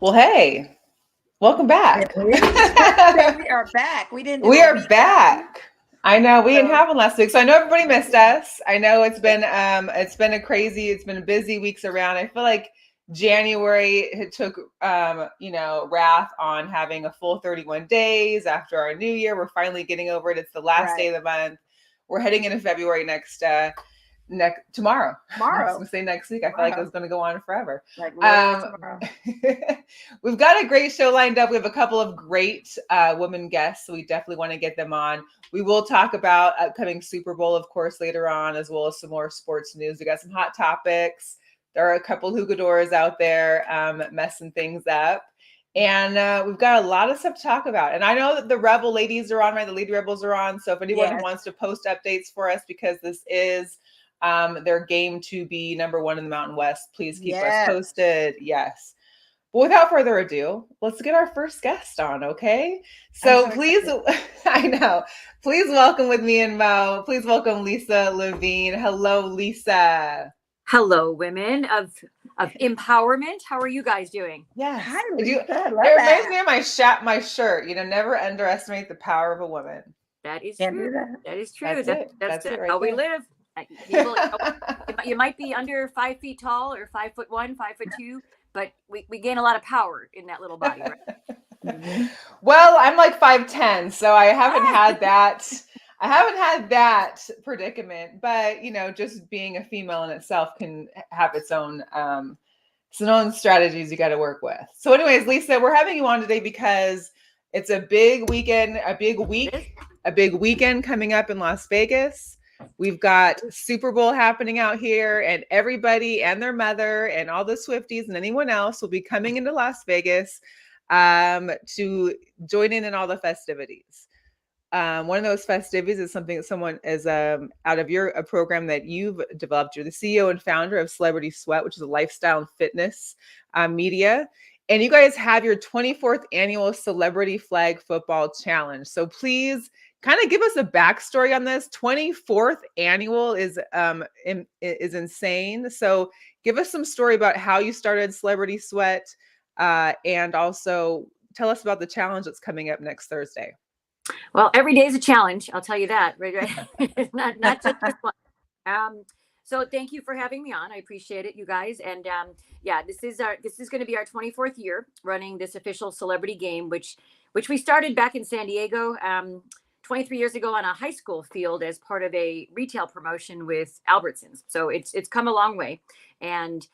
Well, hey, welcome back. We are back. We didn't do We a are week last week. back. I know we didn't So have one last week, so I know everybody missed us. I know it's been a busy weeks around. I feel like January it took wrath on having a full 31 days after our new year. We're finally getting over it. It's the last day right. of the month. We're heading into February next tomorrow. I was Tomorrow. gonna say next week. I feel like it was Tomorrow. gonna go on forever. Like literally Um, tomorrow. we've got a great show lined up. We have a couple of great women guests, so we definitely want to get them on. We will talk about upcoming Super Bowl, of course, later on, as well as some more sports news. We got some hot topics. There are a couple hookahadors out there messing things up. And we've got a lot of stuff to talk about. And I know that the Rebel ladies are on, right? The Lady Rebels are on. So if anyone Yes. wants to post updates for us, because this is their game to be number one in the Mountain West, please keep us Yes. posted. Yes. But without further ado, let's get our first guest on, okay? I'm So so please, excited. I know, please welcome with me and Mo, please welcome Lisa Levine. Hello, Lisa. Hello, women of empowerment. How are you guys doing? Yes. Hi, Do you, Lisa. I it love reminds that. me of my shirt. Never underestimate the power of a woman. That is Can't true. do that. That is true. That's it. That's it right How we there. live. People, you might be under 5 feet tall or 5'1", 5'2", but we gain a lot of power in that little body, right? Mm-hmm. Well, I'm like 5'10", so I haven't Ah, had that. I haven't had that predicament, but just being a female in itself can have its own strategies you got to work with. So, anyways, Lisa, we're having you on today because it's a big weekend, a big it is. week, a big weekend coming up in Las Vegas. We've got Super Bowl happening out here, and everybody and their mother and all the Swifties and anyone else will be coming into Las Vegas to join in all the festivities. One of those festivities is something that someone is out of a program that you've developed. You're the CEO and founder of Celebrity Sweat, which is a lifestyle and fitness media. And you guys have your 24th annual Celebrity Flag Football Challenge. So please kind of give us a backstory on this. 24th annual is insane. So give us some story about how you started Celebrity Sweat, and also tell us about the challenge that's coming up next Thursday. Well, every day is a challenge. I'll tell you that. Right. Not just this one. So thank you for having me on. I appreciate it, you guys. And yeah, this is going to be our 24th year running this official celebrity game, which we started back in San Diego 23 years ago on a high school field as part of a retail promotion with Albertsons. So it's come a long way. And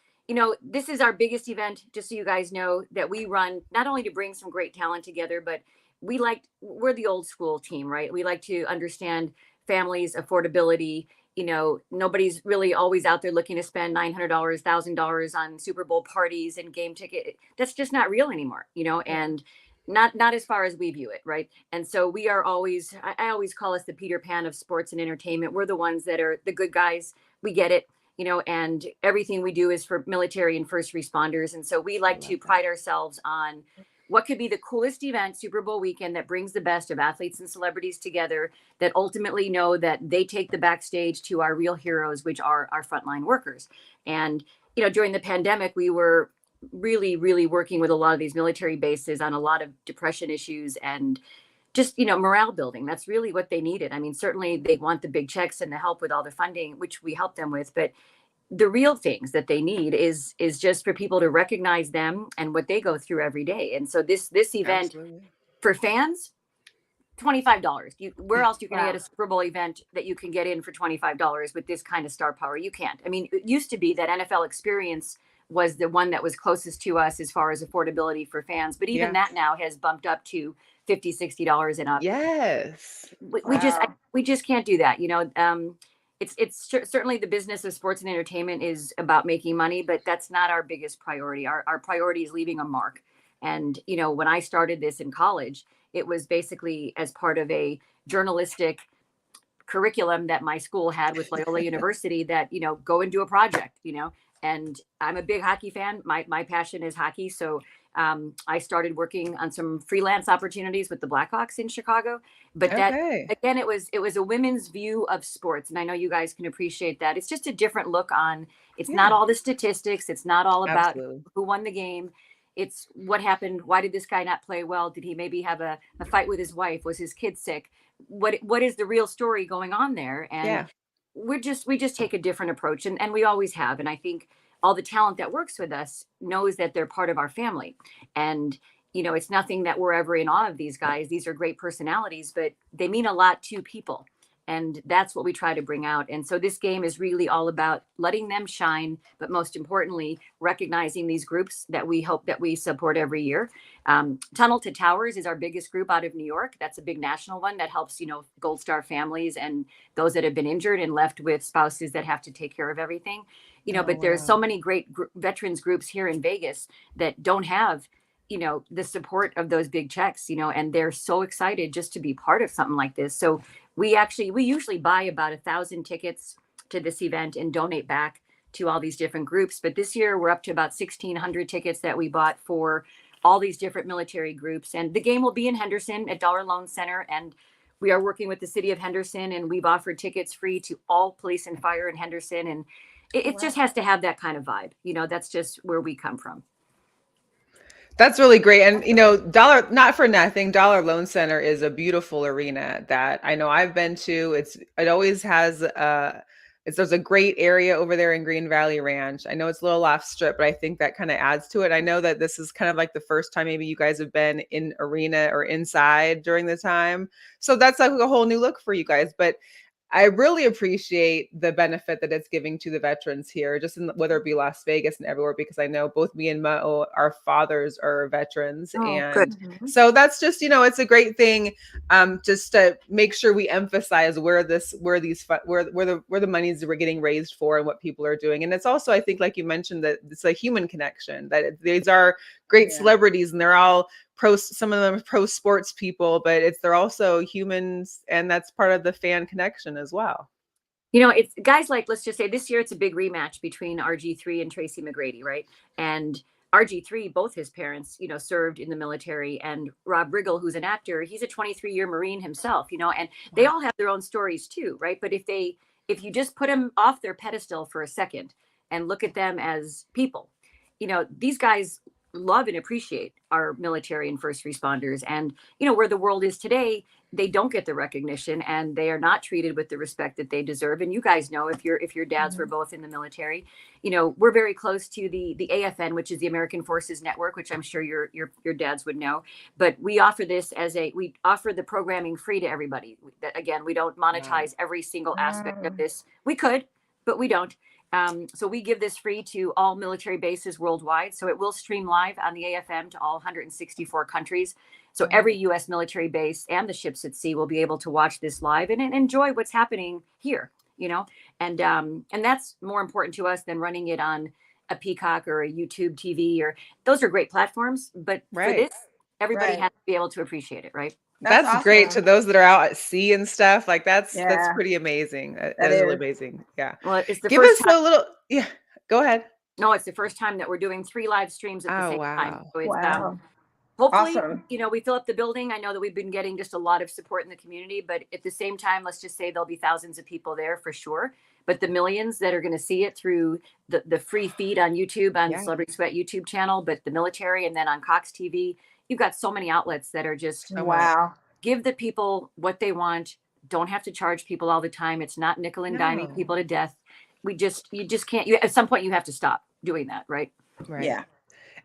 this is our biggest event, just so you guys know, that we run not only to bring some great talent together, but we're the old school team, right? We like to understand families' affordability. Nobody's really always out there looking to spend $900, $1,000 on Super Bowl parties and game ticket. That's just not real anymore, and not as far as we view it, right? And so we are always, I always call us the Peter Pan of sports and entertainment. We're the ones that are the good guys. We get it, and everything we do is for military and first responders. And so we like to pride ourselves on what could be the coolest event, Super Bowl weekend, that brings the best of athletes and celebrities together, that ultimately know that they take the backstage to our real heroes, which are our frontline workers. And, during the pandemic, we were really, really working with a lot of these military bases on a lot of depression issues and just, morale building. That's really what they needed. I mean, certainly they want the big checks and the help with all the funding, which we help them with, but the real things that they need is just for people to recognize them and what they go through every day. And so this event Absolutely. for fans, $25. Where else you can Wow. get a Super Bowl event that you can get in for $25 with this kind of star power? You can't. I mean, it used to be that NFL Experience was the one that was closest to us as far as affordability for fans, but even that now has bumped up to $50, $60 and up. Yes. Wow. We just can't do that. It's certainly the business of sports and entertainment is about making money, but that's not our biggest priority. Our priority is leaving a mark. And, when I started this in college, it was basically as part of a journalistic curriculum that my school had with Loyola University that, go and do a project, and I'm a big hockey fan. My passion is hockey. So I started working on some freelance opportunities with the Blackhawks in Chicago. But that, Okay. again, it was a women's view of sports. And I know you guys can appreciate that. It's just a different look on, it's not all the statistics. It's not all about Absolutely. who won the game. It's what happened. Why did this guy not play well? Did he maybe have a fight with his wife? Was his kid sick? What is the real story going on there? And we just take a different approach, and we always have. And I think all the talent that works with us knows that they're part of our family. And it's nothing that we're ever in awe of these guys. These are great personalities, but they mean a lot to people. And that's what we try to bring out. And so this game is really all about letting them shine, but most importantly, recognizing these groups that we hope that we support every year. Tunnel to Towers is our biggest group out of New York. That's a big national one that helps, Gold Star families and those that have been injured and left with spouses that have to take care of everything. But there's so many great veterans groups here in Vegas that don't have the support of those big checks, and they're so excited just to be part of something like this. So we usually buy about 1,000 tickets to this event and donate back to all these different groups. But this year we're up to about 1,600 tickets that we bought for all these different military groups. And the game will be in Henderson at Dollar Loan Center. And we are working with the city of Henderson, and we've offered tickets free to all police and fire in Henderson. And it just has to have that kind of vibe. That's just where we come from. That's really great. And, Dollar, not for nothing, Dollar Loan Center is a beautiful arena that I know I've been to. It always has, there's a great area over there in Green Valley Ranch. I know it's a little off strip, but I think that kind of adds to it. I know that this is kind of like the first time maybe you guys have been in arena or inside during the time. So that's like a whole new look for you guys. But I really appreciate the benefit that it's giving to the veterans here, just whether it be Las Vegas and everywhere, because I know both me and Mo, our fathers are veterans. And good. So that's just, it's a great thing, just to make sure we emphasize where the monies we're getting raised for and what people are doing. And it's also, I think, like you mentioned, that it's a human connection, that these are great celebrities, and they're all some of them are pro sports people, but they're also humans, and that's part of the fan connection as well. It's guys like, let's just say this year it's a big rematch between RG3 and Tracy McGrady, right? And RG3, both his parents, served in the military, and Rob Riggle, who's an actor, he's a 23-year Marine himself, and they all have their own stories too, right? But if you just put them off their pedestal for a second and look at them as people, these guys love and appreciate our military and first responders. And, where the world is today, they don't get the recognition, and they are not treated with the respect that they deserve. And you guys know, if your dads were both in the military, we're very close to the AFN, which is the American Forces Network, which I'm sure your dads would know. But we offer this we offer the programming free to everybody. Again, we don't monetize every single aspect of this. We could, but we don't. So we give this free to all military bases worldwide. So it will stream live on the AFM to all 164 countries. So every U.S. military base and the ships at sea will be able to watch this live and enjoy what's happening here, and that's more important to us than running it on a Peacock or a YouTube TV, those are great platforms. But for this, everybody has to be able to appreciate it, right? That's awesome. Great to those that are out at sea and stuff. Like that's pretty amazing. That is really amazing. Yeah. Well, it's the Give first us a little. Yeah. Go ahead. No, it's the first time that we're doing 3 live streams at the same time. So it's, hopefully, Awesome. We fill up the building. I know that we've been getting just a lot of support in the community, but at the same time, let's just say there'll be thousands of people there for sure. But the millions that are going to see it through the free feed on YouTube, on Celebrity Sweat YouTube channel, but the military, and then on Cox TV, you've got so many outlets that are just give the people what they want. Don't have to charge people all the time. It's not nickel and diming people to death. You just can't. At some point, you have to stop doing that, right? Right. Yeah.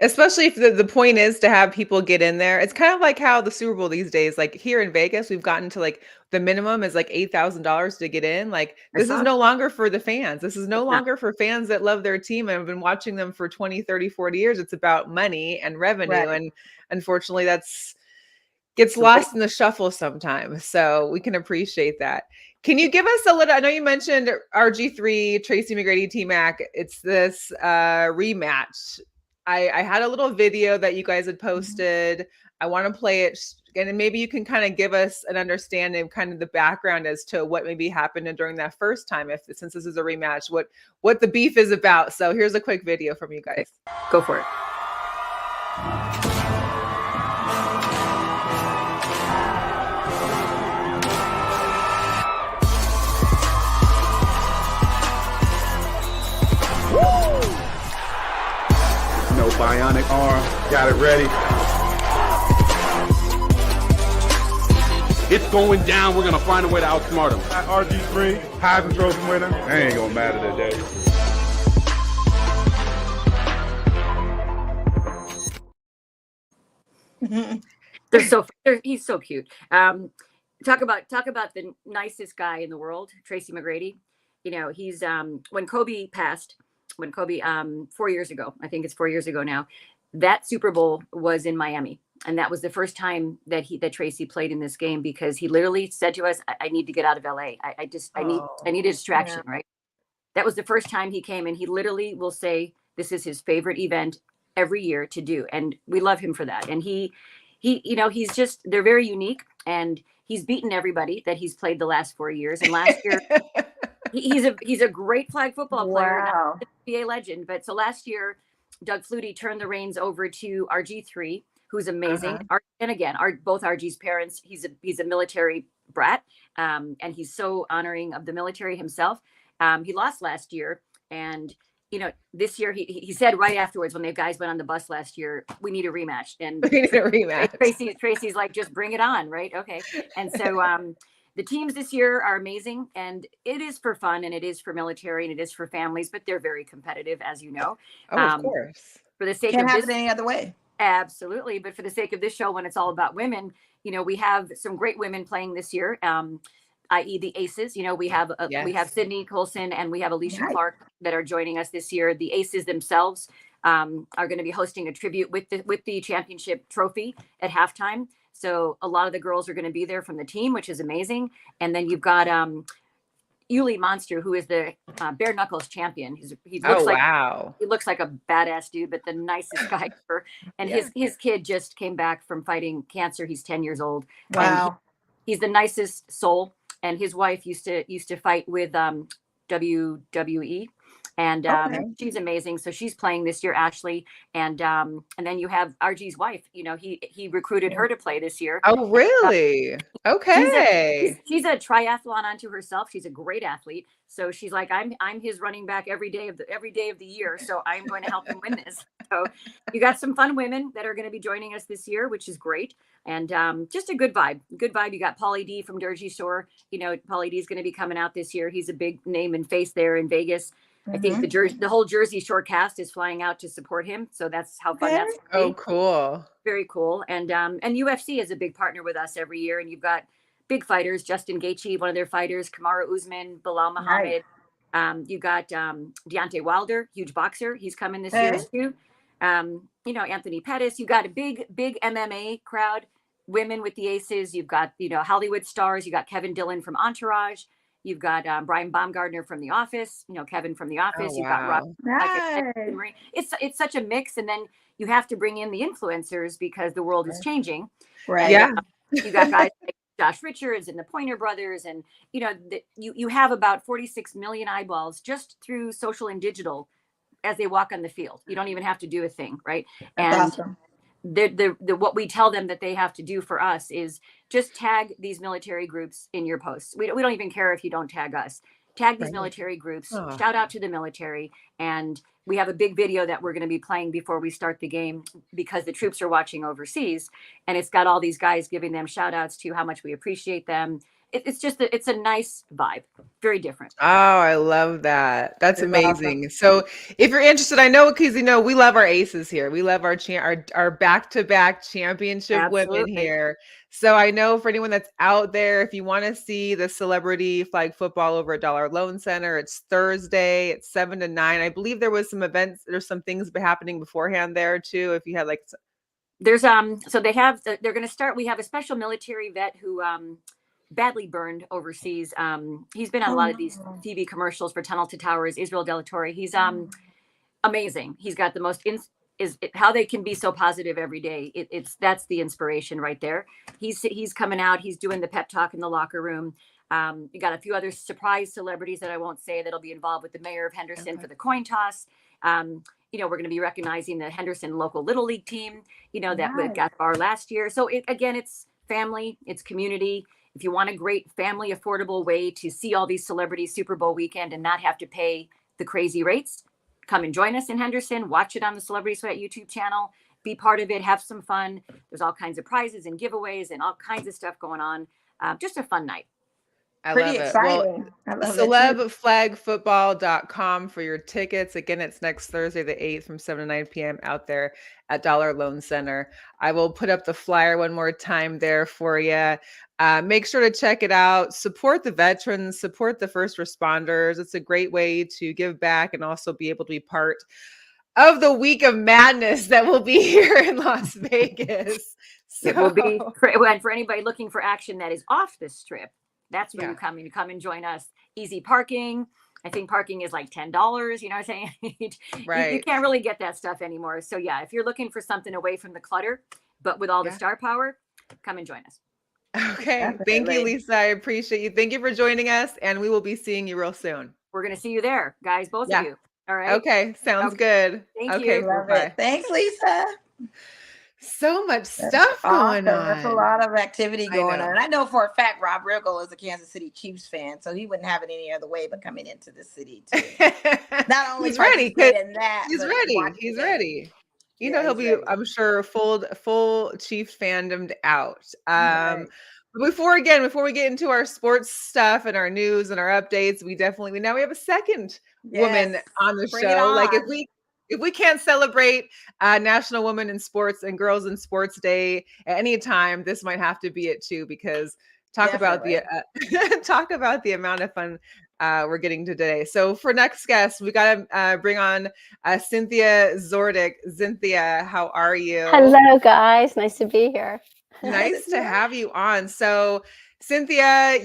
Especially if the point is to have people get in there. It's kind of like how the Super Bowl these days, like here in Vegas, we've gotten to like the minimum is like $8,000 to get in. Like this is no longer for the fans. This is no longer for fans that love their team and have been watching them for 20, 30, 40 years. It's about money and revenue. Right. And unfortunately, gets lost in the shuffle sometimes. So we can appreciate that. Can you give us a little, I know you mentioned RG3, Tracy McGrady, T-Mac. It's this rematch. I had a little video that you guys had posted. I want to play it, and maybe you can kind of give us an understanding of kind of the background as to what maybe happened during that first time, since this is a rematch, what the beef is about. So here's a quick video from you guys. Go for it. bionic arm. Got it ready. It's going down. We're going to find a way to outsmart him. RG3, Heisman Trophy winner. That ain't going to matter today. He's so cute. Talk about the nicest guy in the world, Tracy McGrady. You know, he's when Kobe passed, 4 years ago, I think it's 4 years ago now, that Super Bowl was in Miami. And that was the first time that Tracy played in this game, because he literally said to us, I need to get out of LA. I need a distraction, right? That was the first time he came, and he literally will say this is his favorite event every year to do. And we love him for that. And he, you know, they're very unique, and he's beaten everybody that he's played the last 4 years. And last year, he's a great flag football player, not an NBA legend. But so last year, Doug Flutie turned the reins over to RG3, who's amazing. And again, both RG's parents, he's a military brat, and he's so honoring of the military himself. He lost last year, and you know, this year he said right afterwards, when the guys went on the bus last year, we need a rematch. And we need a rematch. Tracy's like, just bring it on, right? Okay. And so the teams this year are amazing, and it is for fun, and it is for military, and it is for families, but they're very competitive, as you know. Of course. For the sake of this, any other way. Absolutely. But for the sake of this show, when it's all about women, you know, we have some great women playing this year, i.e. the Aces. You know, we have Sydney Colson and we have Alicia Clark that are joining us this year. The Aces themselves are going to be hosting a tribute with the championship trophy at halftime. So a lot of the girls are going to be there from the team, which is amazing. And then you've got Yuli Monster, who is the bare knuckles champion. He looks like a badass dude, but the nicest guy ever. And his kid just came back from fighting cancer. He's 10 years old. Wow. He's the nicest soul. And his wife used to fight with WWE. And she's amazing. So she's playing this year, Ashley. And then you have RG's wife. You know, he recruited her to play this year. Oh, really? Okay. She's a triathlon unto herself. She's a great athlete. So she's like, I'm his running back every day of the year. So I'm going to help him win this. So you got some fun women that are going to be joining us this year, which is great. And just a good vibe. You got Pauly D from Jersey Shore. You know, Pauly D is going to be coming out this year. He's a big name and face there in Vegas. I think the whole Jersey Shore cast is flying out to support him. So that's how fun that's going to be. Oh, cool. Very cool. And UFC is a big partner with us every year. And you've got big fighters, Justin Gaethje, one of their fighters, Kamaru Usman, Bilal Muhammad. You got Deontay Wilder, huge boxer. He's coming this year too. You know, Anthony Pettis. You got a big MMA crowd. Women with the Aces. You've got, you know, Hollywood stars. You got Kevin Dillon from Entourage. You've got Brian Baumgartner from The Office, you know, Kevin from The Office. You've got Rob. It's such a mix. And then you have to bring in the influencers because the world is changing. Right. Yeah. You got guys like Josh Richards and the Pointer Brothers. And, you know, you have about 46 million eyeballs just through social and digital as they walk on the field. You don't even have to do a thing. Right. That's awesome. What we tell them that they have to do for us is just tag these military groups in your posts. We don't even care if you don't tag us. Tag these military groups, shout out to the military. And we have a big video that we're going to be playing before we start the game because the troops are watching overseas. And it's got all these guys giving them shout outs to how much we appreciate them. It's a nice vibe. Very different. Oh, I love that. That's amazing. So if you're interested, I know, because, you know, we love our Aces here. We love our back-to-back championship women here. So I know for anyone that's out there, if you want to see the celebrity flag football over at Dollar Loan Center, it's Thursday at 7 to 9. I believe there was some events, there's some things happening beforehand there too. If you had like, there's so they're going to start. We have a special military vet who badly burned overseas. He's been on a lot of these TV commercials for Tunnel to Towers. Israel De La Torre. He's amazing. He's got the most how they can be so positive every day. That's the inspiration right there. He's coming out. He's doing the pep talk in the locker room. You got a few other surprise celebrities that I won't say that'll be involved with the mayor of Henderson for the coin toss. You know, we're going to be recognizing the Henderson local Little League team. You know that got far last year. So it's family, it's community. If you want a great family, affordable way to see all these celebrities Super Bowl weekend and not have to pay the crazy rates, come and join us in Henderson. Watch it on the Celebrity Sweat YouTube channel. Be part of it. Have some fun. There's all kinds of prizes and giveaways and all kinds of stuff going on. Just a fun night. I Pretty love it. Well, exciting. I love it too. celebflagfootball.com for your tickets. Again, it's next Thursday, the 8th from 7 to 9 p.m. out there at Dollar Loan Center. I will put up the flyer one more time there for you. Make sure to check it out. Support the veterans, support the first responders. It's a great way to give back and also be able to be part of the week of madness that will be here in Las Vegas. It will be for anybody looking for action that is off the strip. That's where Yeah. you come. You come and join us. Easy parking. I think parking is like $10. You know what I'm saying? Right. You can't really get that stuff anymore. So yeah, if you're looking for something away from the clutter, but with all the star power, come and join us. Okay. Thank Definitely. you, Lisa. I appreciate you. Thank you for joining us, and we will be seeing you real soon. We're going to see you there, guys, both Yeah. of you. All right. Okay. Sounds good. Thank Okay. you. Love Bye. it. Thanks, Lisa. So much That's stuff going awesome. That's a on. lot of activity I going know. on. And I know for a fact Rob Riggle is a Kansas City Chiefs fan, so he wouldn't have it any other way but coming into the city to not only He's ready. 'Cause participate in that, He's but ready. watch the He's game. ready. You Yeah, know, he'll he's be, ready. I'm sure, full Chiefs fandomed out. Right. Before we get into our sports stuff and our news and our updates, we now we have a second woman Yes. on the Bring it show. Like on. if we can't celebrate National Women in Sports and Girls in Sports Day at any time, this might have to be it too, because talk about the amount of fun we're getting today. So for next guest, we got to bring on Cynthia Zordich. Cynthia, how are you? Hello, guys. Nice to be here. Nice to have you on. So Cynthia,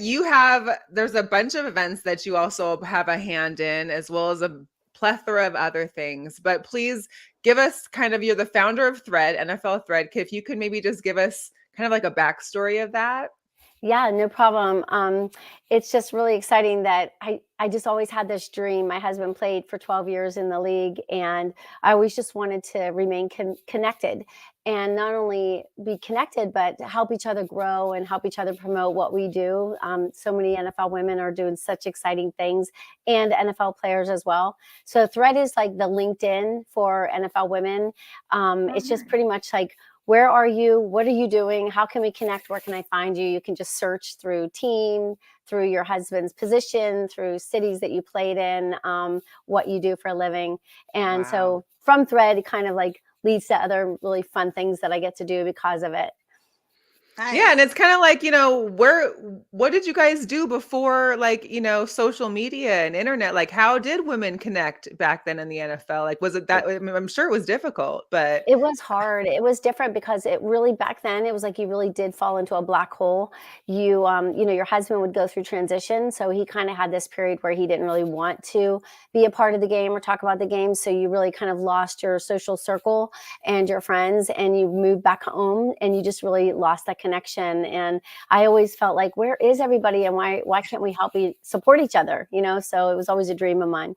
there's a bunch of events that you also have a hand in, as well as a plethora of other things. But please give us you're the founder of Thread, NFL Thread. If you could maybe just give us kind of like a backstory of that. Yeah, no problem. It's just really exciting that I just always had this dream. My husband played for 12 years in the league, and I always just wanted to remain connected, and not only be connected, but help each other grow and help each other promote what we do. So many NFL women are doing such exciting things, and NFL players as well. So Thread is like the LinkedIn for NFL women. It's just pretty much like, where are you? What are you doing? How can we connect? Where can I find you? You can just search through team, through your husband's position, through cities that you played in, what you do for a living. And so from Thread, it kind of like leads to other really fun things that I get to do because of it. Nice. Yeah, and it's kind of like, what did you guys do before, social media and internet? Like, how did women connect back then in the NFL? Like, was it that? I mean, I'm sure it was difficult, but it was hard. It was different because it really, back then, it was like you really did fall into a black hole. You your husband would go through transition, so he kind of had this period where he didn't really want to be a part of the game or talk about the game. So you really kind of lost your social circle and your friends, and you moved back home, and you just really lost that connection. And I always felt like, where is everybody, and why can't we support each other? So it was always a dream of mine.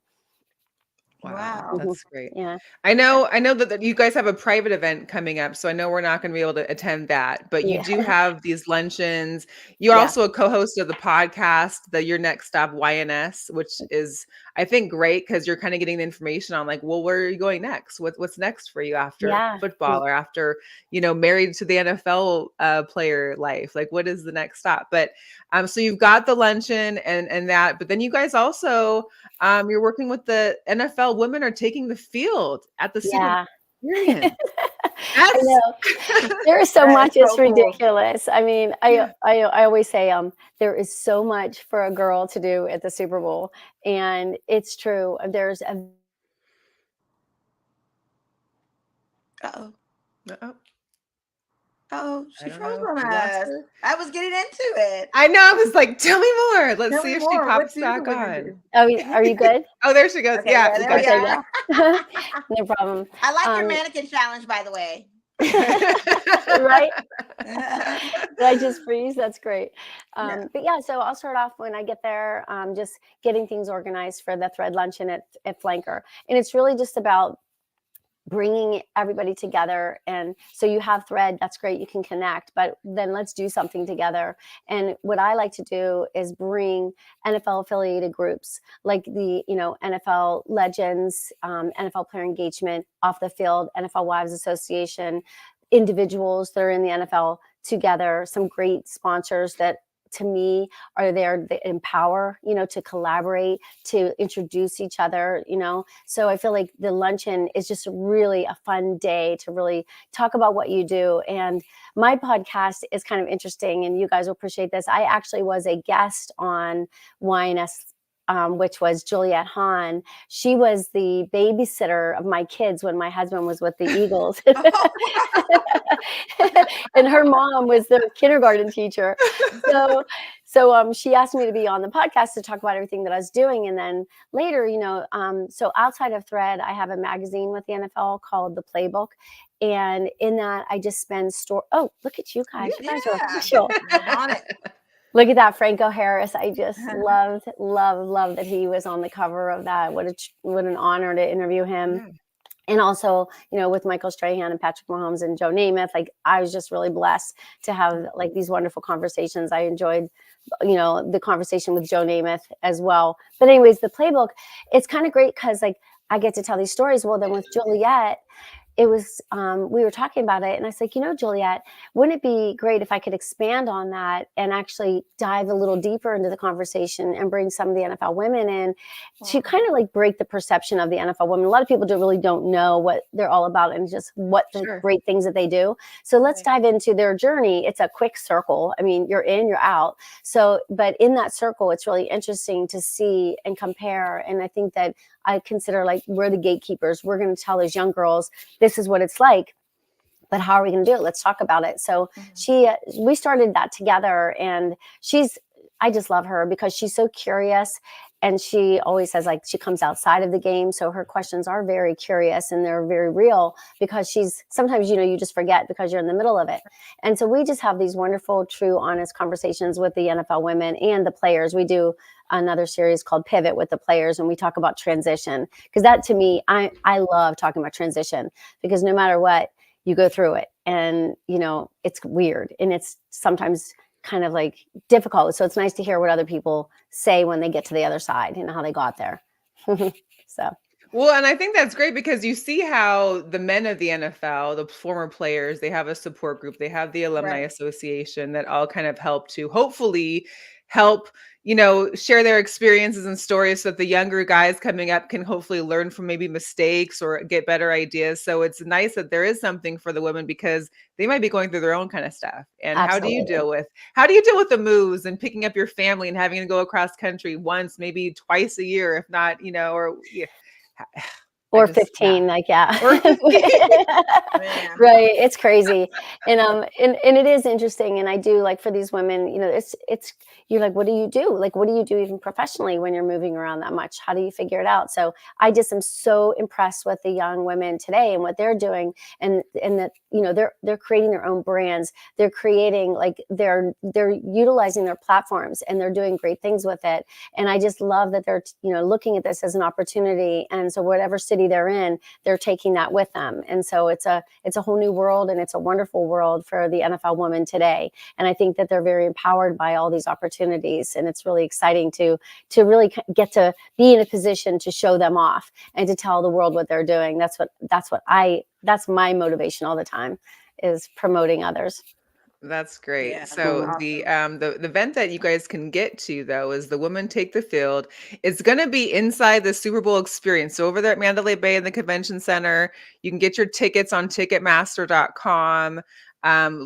Wow. That's great. Yeah. I know that you guys have a private event coming up, so I know we're not going to be able to attend that, but you do have these luncheons. You're also a co-host of the podcast, Your Next Stop YNS, which is, I think, great because you're kind of getting the information on like, well, where are you going next? What's next for you after football or after, married to the NFL player life? Like, what is the next stop? But so you've got the luncheon and that, but then you guys also you're working with the NFL Women Are Taking the Field at the Super Bowl. I know. There is so much. It's so cool. ridiculous. I mean, I always say there is so much for a girl to do at the Super Bowl, and it's true. There's a she froze on us. I was getting into it. I know. I was like, tell me more. Let's Tell see me if more. she What pops do back we on. do? Oh, are you good? Oh, there she goes. Okay, yeah. there we gotcha. are. No problem. I like your mannequin challenge, by the way. Right? Did I just freeze? That's great. But yeah, so I'll start off when I get there, just getting things organized for the Thread luncheon at Flanker. And it's really just about bringing everybody together. And so you have Thread, that's great, you can connect, but then let's do something together. And what I like to do is bring NFL affiliated groups like the, NFL Legends, NFL Player Engagement, Off the Field, NFL Wives Association, individuals that are in the NFL together, some great sponsors that to me are there that empower, to collaborate, to introduce each other, So I feel like the luncheon is just really a fun day to really talk about what you do. And my podcast is kind of interesting, and you guys will appreciate this. I actually was a guest on YNS, which was Juliette Hahn. She was the babysitter of my kids when my husband was with the Eagles. And her mom was their kindergarten teacher. So she asked me to be on the podcast to talk about everything that I was doing. And then later, so outside of Thread, I have a magazine with the NFL called The Playbook. And in that, I just spend oh, look at you guys. You guys are official. On it. Look at that, Franco Harris. I just love that he was on the cover of that. What an honor to interview him. Yeah. And also, with Michael Strahan and Patrick Mahomes and Joe Namath, like I was just really blessed to have like these wonderful conversations. I enjoyed, the conversation with Joe Namath as well. But anyways, The Playbook, it's kind of great because like I get to tell these stories. Well, then with Juliette, it was, we were talking about it and I was like, Juliette, wouldn't it be great if I could expand on that and actually dive a little deeper into the conversation and bring some of the NFL women in to kind of like break the perception of the NFL women. A lot of people don't know what they're all about and just what the great things that they do. So let's dive into their journey. It's a quick circle. I mean, you're in, you're out. So, but in that circle, it's really interesting to see and compare. And I think that I consider like we're the gatekeepers. We're going to tell those young girls, this is what it's like, but how are we going to do it? Let's talk about it. So we started that together, and I just love her because she's so curious, and she always says like she comes outside of the game. So her questions are very curious and they're very real because sometimes, you just forget because you're in the middle of it. And so we just have these wonderful, true, honest conversations with the NFL women and the players. We do another series called Pivot with the players, and we talk about transition because that to me, I love talking about transition because no matter what, you go through it, and it's weird and it's sometimes kind of like difficult. So it's nice to hear what other people say when they get to the other side and how they got there. So. Well, and I think that's great because you see how the men of the NFL, the former players, they have a support group, they have the alumni association that all kind of help to hopefully help, share their experiences and stories so that the younger guys coming up can hopefully learn from maybe mistakes or get better ideas. So it's nice that there is something for the women because they might be going through their own kind of stuff. And Absolutely. how do you deal with the moves and picking up your family and having to go across country once, maybe twice a year, if not, or 15, like, yeah. Or 15. Right. It's crazy. And it is interesting. And I do like for these women, you're like, what do you do? Like, what do you do even professionally when you're moving around that much? How do you figure it out? So I just am so impressed with the young women today and what they're doing, and that, they're creating their own brands. They're creating, like, they're utilizing their platforms and they're doing great things with it. And I just love that they're, looking at this as an opportunity. And so whatever city they're in, they're taking that with them. And so it's a whole new world, and it's a wonderful world for the NFL woman today. And I think that they're very empowered by all these opportunities. And it's really exciting to really get to be in a position to show them off and to tell the world what they're doing. That's my motivation all the time, is promoting others. That's great. Yeah, So awesome. the event that you guys can get to though is the Women Take the Field. It's going to be inside the Super Bowl experience. So over there at Mandalay Bay in the Convention Center, you can get your tickets on Ticketmaster.com.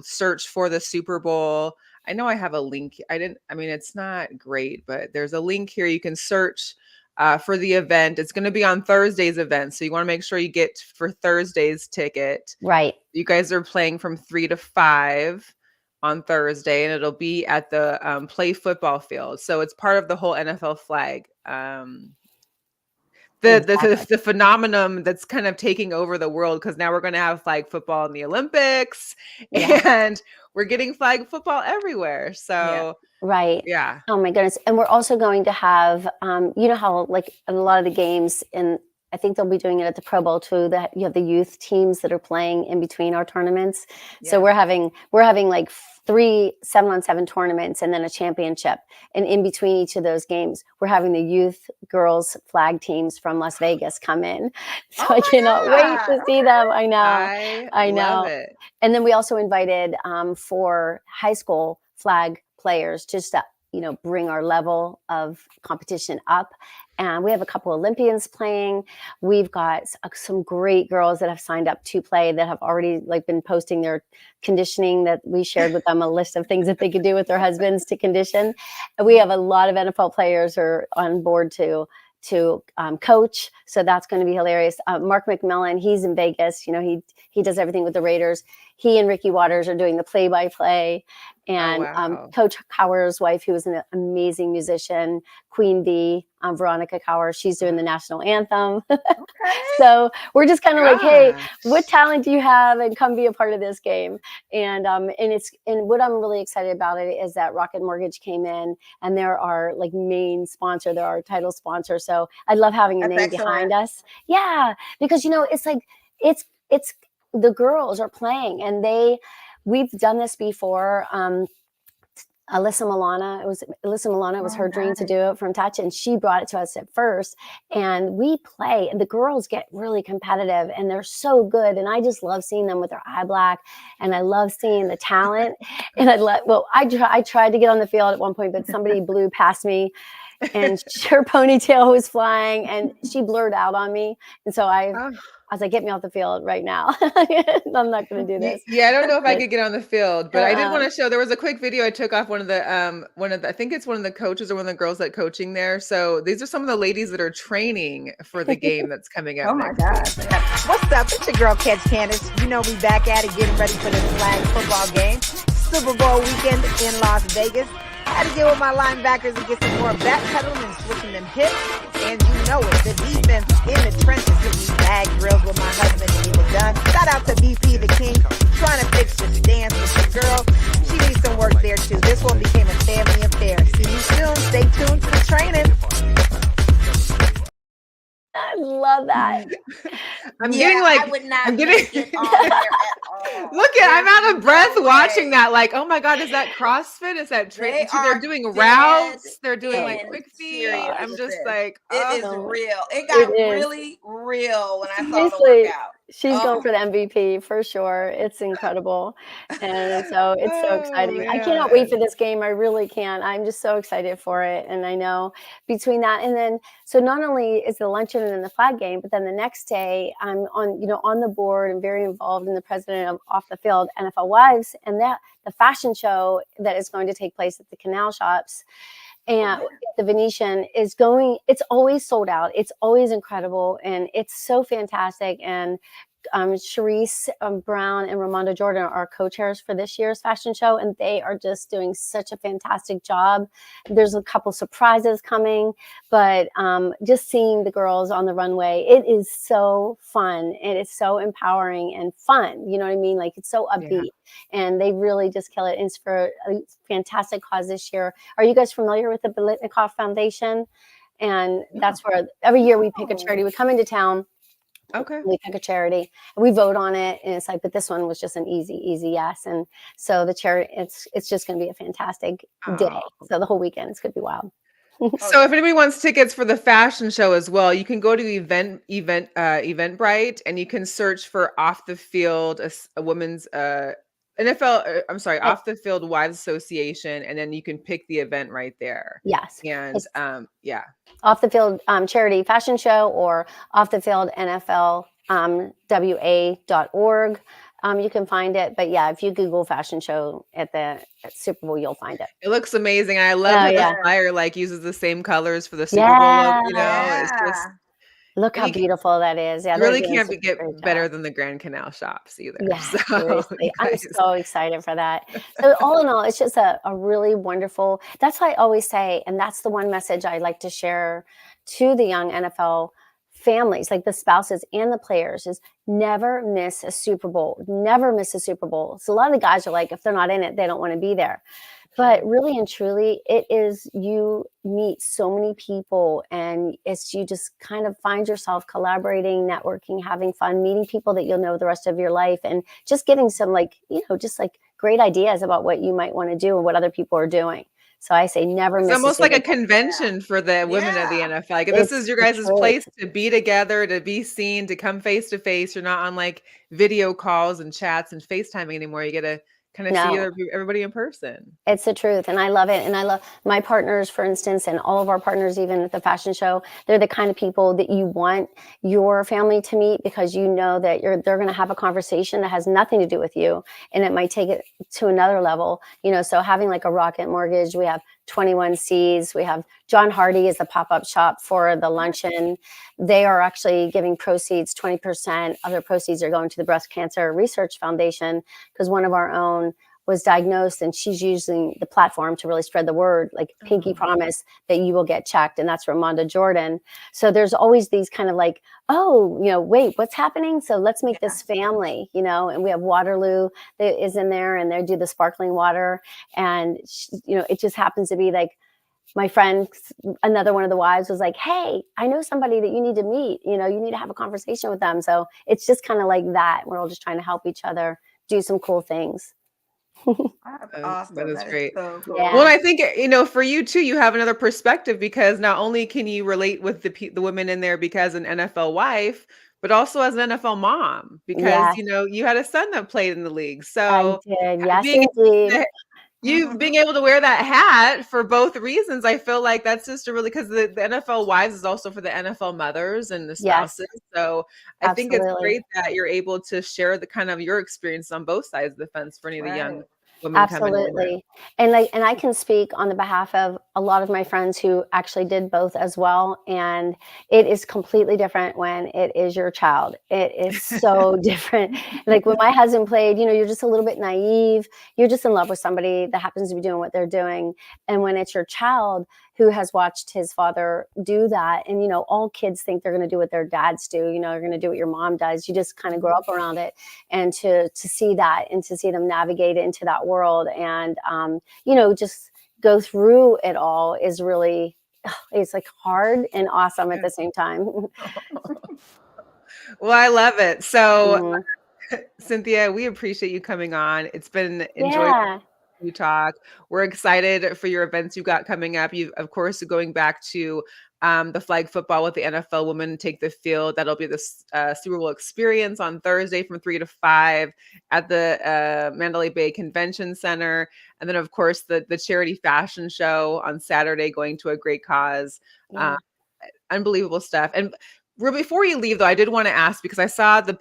Search for the Super Bowl. I know I have a link. It's not great, but there's a link here. You can search for the event. It's going to be on Thursday's event. So you want to make sure you get for Thursday's ticket. Right. You guys are playing from 3 to 5 on Thursday, and it'll be at the play football field. So it's part of the whole NFL flag. The phenomenon that's kind of taking over the world, because now we're going to have flag football in the Olympics, and we're getting flag football everywhere. So right. Yeah. Oh my goodness. And we're also going to have, how like a lot of the games in I think they'll be doing it at the Pro Bowl too. That you have the youth teams that are playing in between our tournaments. So we're having like 3 7-on-7 tournaments and then a championship. And in between each of those games, we're having the youth girls flag teams from Las Vegas come in. So I cannot wait to see them. I know. I know. Love it. And then we also invited 4 high school flag players just to, bring our level of competition up. And we have a couple Olympians playing. We've got some great girls that have signed up to play that have already been posting their conditioning, that we shared with them a list of things that they could do with their husbands to condition. And we have a lot of NFL players are on board to coach. So that's going to be hilarious. Mark McMillan, he's in Vegas. He does everything with the Raiders. He and Ricky Waters are doing the play-by-play. And Coach Cower's wife, who is an amazing musician, Queen Bee, Veronica Cower, she's doing the national anthem. So we're just kind of like, hey, what talent do you have? And come be a part of this game. And what I'm really excited about it is that Rocket Mortgage came in and they're our main sponsor. They're our title sponsor. So I love having a name behind us. Yeah, because it's the girls are playing and we've done this before. Alyssa Milano, it was her dream to do it from touch, and she brought it to us at first, and we play, and the girls get really competitive and they're so good, and I just love seeing them with their eye black, and I love seeing the talent. And I tried to get on the field at one point, but somebody blew past me and her ponytail was flying and she blurred out on me, and so I was like, get me off the field right now. I'm not going to do this. Yeah, I don't know if I could get on the field, but I did want to show, there was a quick video I took off one of the, I think it's one of the coaches or one of the girls that coaching there. So these are some of the ladies that are training for the game that's coming up. Oh my God. What's up? It's your girl, Catch Candace. We back at it, getting ready for this flag football game. Super Bowl weekend in Las Vegas. I had to get with my linebackers and get some more backpedaling and switching them hips. And you know it, the defense in the trenches hitting bag drills with my husband and get it done. Shout out to BP the King, trying to fix your stance with your girl. She needs some work there too. This one became a family affair. See you soon. Stay tuned for the training. I love that. I'm getting it on there at all. Look I'm out of breath watching that. Oh my God, is that CrossFit? Is that training? They're doing routes. They're doing quick feet. I'm just it is real. It got really real when I saw the workout. She's going for the MVP for sure. It's incredible. And so it's so exciting. Man. I cannot wait for this game. I really can. I'm just so excited for it. And I know between that and then, so not only is the luncheon and the flag game, but then the next day I'm on the board and very involved in the president of Off the Field NFL Wives, and that the fashion show that is going to take place at the Canal Shops. And the Venetian is going, it's always sold out. It's always incredible. And it's so fantastic. And Sharice Brown and Ramonda Jordan are co-chairs for this year's fashion show. And they are just doing such a fantastic job. There's a couple surprises coming, but just seeing the girls on the runway, it is so fun. And it's so empowering and fun. You know what I mean? It's so upbeat. And they really just kill it. And it's for a fantastic cause this year. Are you guys familiar with the Biletnikoff Foundation? And that's where every year we pick a charity. We come into town. Okay. We pick a charity and we vote on it. And it's but this one was just an easy yes. And so the charity, it's just going to be a fantastic day. So the whole weekend, it's going to be wild. So if anybody wants tickets for the fashion show as well, you can go to Eventbrite and you can search for Off the Field, a women's Off the Field Wives Association, and then you can pick the event right there. Yes. And Off the Field Charity Fashion Show or Off the Field NFL WA.org. You can find it, but if you Google fashion show at Super Bowl, you'll find it. It looks amazing. I love how the flyer uses the same colors for the Super Bowl. It's just look how beautiful that is. Yeah, you really can't get better than the Grand Canal Shops either. Yeah, seriously. I'm so excited for that. So all in all, it's just a really wonderful. That's why I always say, and that's the one message I like to share to the young NFL families, like the spouses and the players, is never miss a Super Bowl. Never miss a Super Bowl. So a lot of the guys are like, if they're not in it, they don't want to be there. But really and truly, it is, you meet so many people, and it's, you just kind of find yourself collaborating, networking, having fun, meeting people that you'll know the rest of your life, and just getting some, like, just like great ideas about what you might want to do and what other people are doing. So I say never miss It's a almost like Super a Bowl. convention for the women of the NFL. Like, this is It's your the guys' truth. place to be together, to be seen, to come face to face. You're not on like video calls and chats and FaceTiming anymore. You get to kind of see No. everybody in person. It's the truth. And I love it. And I love my partners, for instance, and all of our partners, even at the fashion show. They're the kind of people that you want your family to meet, because you know that they're going to have a conversation that has nothing to do with you. And it might take it to another level. So having like a Rocket Mortgage, we have 21 C's. We have John Hardy is the pop-up shop for the luncheon. They are actually giving proceeds, 20%. Other proceeds are going to the Breast Cancer Research Foundation, because one of our own was diagnosed, and she's using the platform to really spread the word, like Pinky Promise, that you will get checked. And that's Ramonda Jordan. So there's always these kind of like, oh, wait, what's happening? So let's make this family, and we have Waterloo that is in there, and they do the sparkling water. And, it just happens to be like, my friend, another one of the wives, was like, hey, I know somebody that you need to meet, you need to have a conversation with them. So it's just kind of like that. We're all just trying to help each other do some cool things. Awesome. That is great. So cool. Yeah. Well, I think, for you too, you have another perspective, because not only can you relate with the women in there because an NFL wife, but also as an NFL mom, because, Yes. you had a son that played in the league. I So did. Yes, being indeed. you being able to wear that hat for both reasons, I feel like that's just a really, because the NFL wives is also for the NFL mothers and the Yes, spouses. So I think it's absolutely. great that you're able to share the kind of your experience on both sides of the fence for any of the young Right. women coming in. Absolutely. And I can speak on the behalf of a lot of my friends who actually did both as well. And it is completely different when it is your child. It is so different. Like when my husband played, you're just a little bit naive. You're just in love with somebody that happens to be doing what they're doing. And when it's your child who has watched his father do that, and all kids think they're going to do what their dads do, you're going to do what your mom does. You just kind of grow up around it, and to see that, and to see them navigate into that world, and just go through it all is really, it's like hard and awesome at the same time. Well, I love it. So, Mhm. Cynthia, we appreciate you coming on. It's been enjoyable Yeah. to talk. We're excited for your events you've got coming up. You, of course, going back to the flag football with the NFL women take the field. That'll be the Super Bowl experience on Thursday from 3 to 5 at the Mandalay Bay Convention Center. And then, of course, the charity fashion show on Saturday, going to a great cause. Yeah. Unbelievable stuff. And before you leave, though, I did want to ask, because I saw the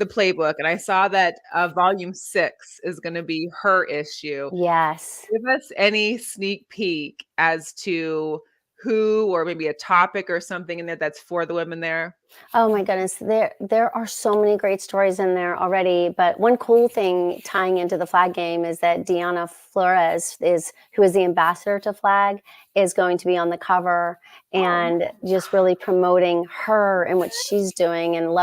playbook, and I saw that volume 6 is going to be her issue. Yes. Give us any sneak peek as to who, or maybe a topic or something in there that's for the women there. Oh my goodness, there are so many great stories in there already. But one cool thing tying into the flag game is that Deanna Flores, who is the ambassador to flag, is going to be on the cover, and just really promoting her and what she's doing, and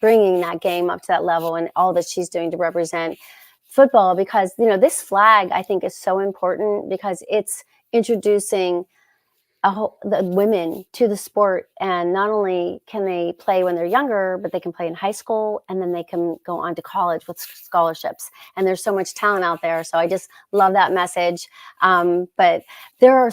bringing that game up to that level, and all that she's doing to represent football. Because this flag, I think, is so important, because it's introducing the women to the sport. And not only can they play when they're younger, but they can play in high school, and then they can go on to college with scholarships. And there's so much talent out there. So I just love that message. But there are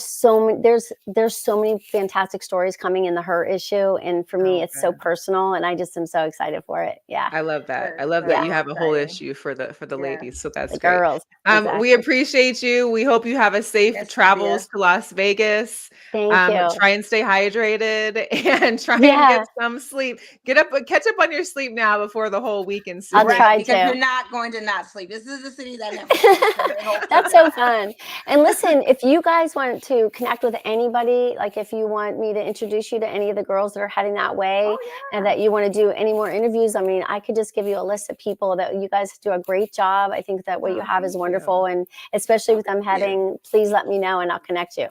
there's so many fantastic stories coming in the her issue. And for me, it's so personal, and I just am so excited for it. Yeah. I love that. I love that you have a whole issue for the ladies. So that's The great. girls. We Exactly. appreciate you. We hope you have a safe travels to Las Vegas. Thank you. Try and stay hydrated, and try and get some sleep. Catch up on your sleep now before the whole weekend. I'll try Because to. you're not going to not sleep. This is the city that never sleeps. That's so fun. And listen, if you guys want to connect with anybody, like if you want me to introduce you to any of the girls that are heading that way, and that you want to do any more interviews, I mean, I could just give you a list of people that you guys do a great job. I think that what you have is wonderful. And especially with them heading, please let me know, and I'll connect you.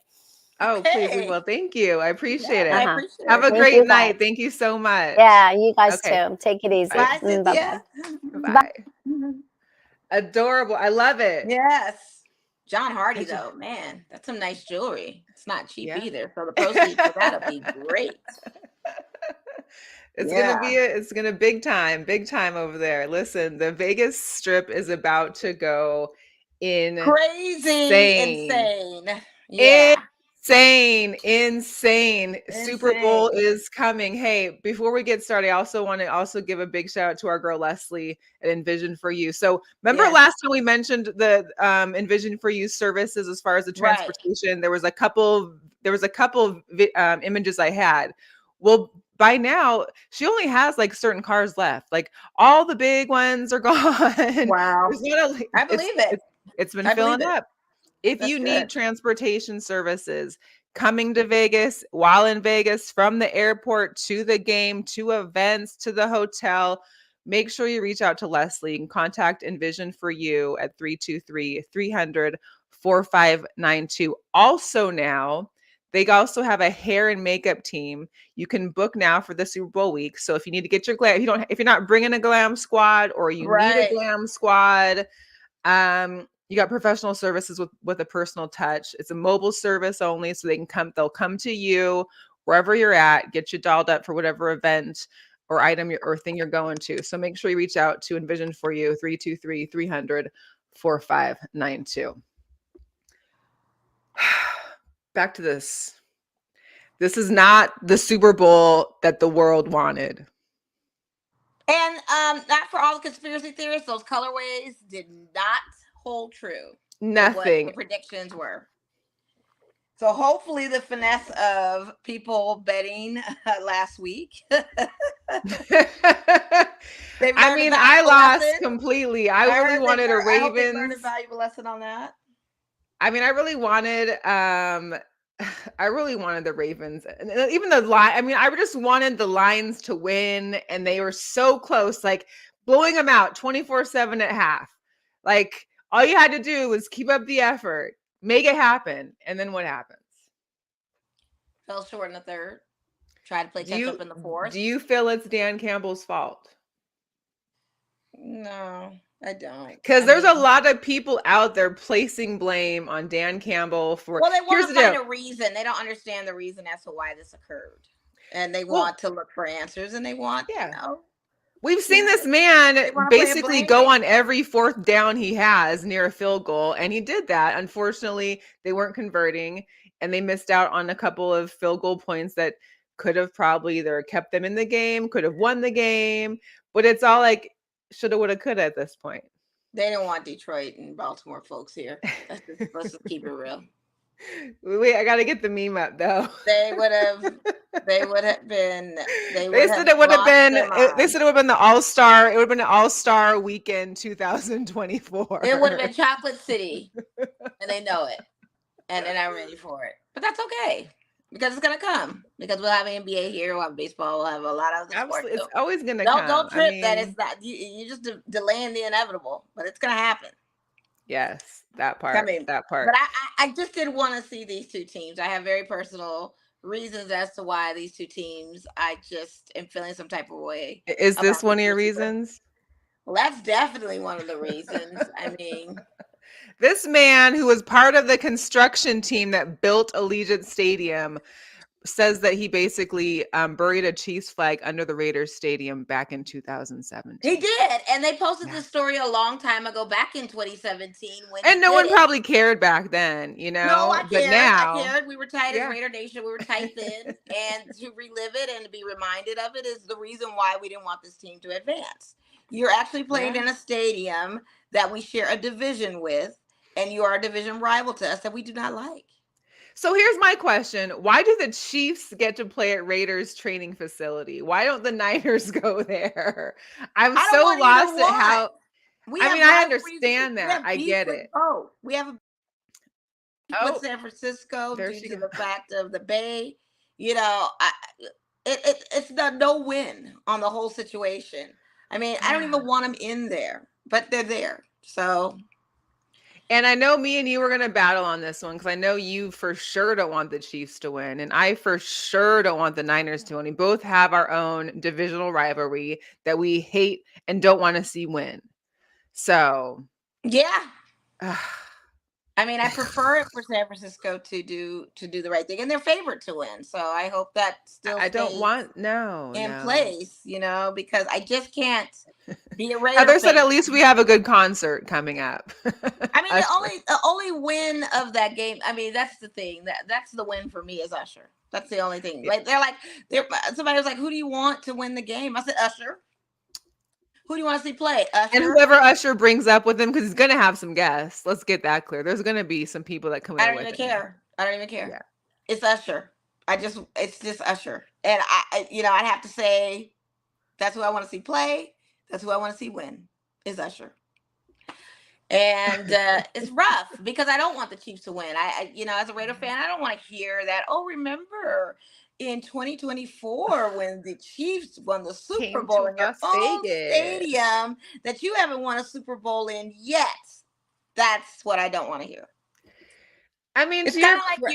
Oh, please, we Okay. will. Thank you. I appreciate Yeah, I it. Uh-huh. appreciate Have it. a Thank great you guys. night. Thank you so much. Yeah, you guys Okay. too. Take it easy. Bye, Bye. Bye-bye. Cynthia. Bye. Bye. Adorable. I love it. Yes. John Hardy, I just, though, man, that's some nice jewelry. It's not cheap yeah. either. So the proceeds for that'll be great. Yeah. It's gonna big time over there. Listen, the Vegas Strip is about to go Crazy, insane. insane. Yeah. Insane. Super Bowl Insane. is coming. Hey, before we get started, I also want to also give a big shout out to our girl Leslie at Envision for You. So remember Yes. last time we mentioned the Envision for You services as far as the Right. transportation. There was a couple images I had. Well, by now she only has like certain cars left. Like all the big ones are gone. Wow. There's not a, I believe it. it's been I believe filling it. up. If That's you good. need transportation services coming to Vegas, while in Vegas, from the airport to the game, to events, to the hotel, make sure you reach out to Leslie and contact Envision for You at 323-300-4592. Also now, they also have a hair and makeup team. You can book now for the Super Bowl week. So if you need to get your glam, if you're not bringing a glam squad or you need a Right. glam squad, you got professional services with a personal touch. It's a mobile service only, so they'll come to you wherever you're at, get you dolled up for whatever event or item or thing you're going to. So make sure you reach out to Envision for You, 323-300-4592. Back to this. This is not the Super Bowl that the world wanted. And not for all the conspiracy theorists, those colorways did not hold true. Nothing. What the predictions were. So hopefully the finesse of people betting last week. I mean, I lost completely. I really wanted a Ravens. I hope they learned a valuable lesson on that. I mean, I really wanted the Ravens, and even the line. I mean, I just wanted the Lions to win, and they were so close, like blowing them out 24/7 at half. Like all you had to do was keep up the effort, make it happen, and then what happens? Fell short in the third. Try to play catch up in the fourth. Do you feel it's Dan Campbell's fault? No, I don't. Because there's a lot of people out there placing blame on Dan Campbell for. Well, they want to find a reason. They don't understand the reason as to why this occurred, and they want to look for answers. And they want, we've seen this man basically go on every fourth down he has near a field goal, and he did that. Unfortunately, they weren't converting, and they missed out on a couple of field goal points that could have probably either kept them in the game, could have won the game, but it's all like shoulda, woulda, coulda at this point. They didn't want Detroit and Baltimore folks here. Let's just keep it real. Wait, I gotta get the meme up though. They would have been. They said it would have been the All-Star. It would have been an All-Star weekend 2024. It would have been Chocolate City, and they know it, and I'm ready for it. But that's okay. Because it's gonna come. Because we'll have NBA here, we'll have baseball, we'll have a lot of other sports. It's always gonna come. Don't trip that it's not. You just delaying the inevitable, but it's gonna happen. Yes, that part. That part. But I just didn't want to see these two teams. I have very personal reasons as to why these two teams. I just am feeling some type of way. Is this one of your reasons? Well, that's definitely one of the reasons. I mean. This man, who was part of the construction team that built Allegiant Stadium, says that he basically buried a Chiefs flag under the Raiders Stadium back in 2017. He did, and they posted this story a long time ago, back in 2017. And no one probably cared back then, you know. No, I but cared. now, I cared. We were tight as Raider Nation. We were tight then, and to relive it and to be reminded of it is the reason why we didn't want this team to advance. You're actually playing in a stadium that we share a division with. And you are a division rival to us that we do not like. So here's my question. Why do the Chiefs get to play at Raiders training facility? Why don't the Niners go there? I'm so lost at how. I understand that. I get it. Oh, we have with San Francisco due to the fact of the Bay. You know, it's the no win on the whole situation. I mean, I don't even want them in there, but they're there. So. And I know me and you were going to battle on this one because I know you for sure don't want the Chiefs to win. And I for sure don't want the Niners to win. We both have our own divisional rivalry that we hate and don't want to see win. So, Yeah. I mean, I prefer it for San Francisco to do the right thing, and they're favored to win. So I hope that still I don't stays want in place, because I just can't be a Raider Heather said fan. at least we have a good concert coming up. I mean, Usher. the only win of that game. I mean, that's the thing. That's the win for me is Usher. That's the only thing. Like somebody was like, "Who do you want to win the game?" I said, "Usher." Who do you want to see play? Usher. And whoever Usher brings up with him, because he's going to have some guests. Let's get that clear. There's going to be some people that come in. I don't even care. Yeah. It's Usher. It's just Usher. And I'd have to say that's who I want to see play. That's who I want to see win is Usher. And it's rough because I don't want the Chiefs to win. I as a Raider fan, I don't want to hear that. Oh, remember in 2024 when the Chiefs won the Super Bowl in your own stadium that you haven't won a Super Bowl in yet. That's what I don't want to hear. I mean, it's kind of like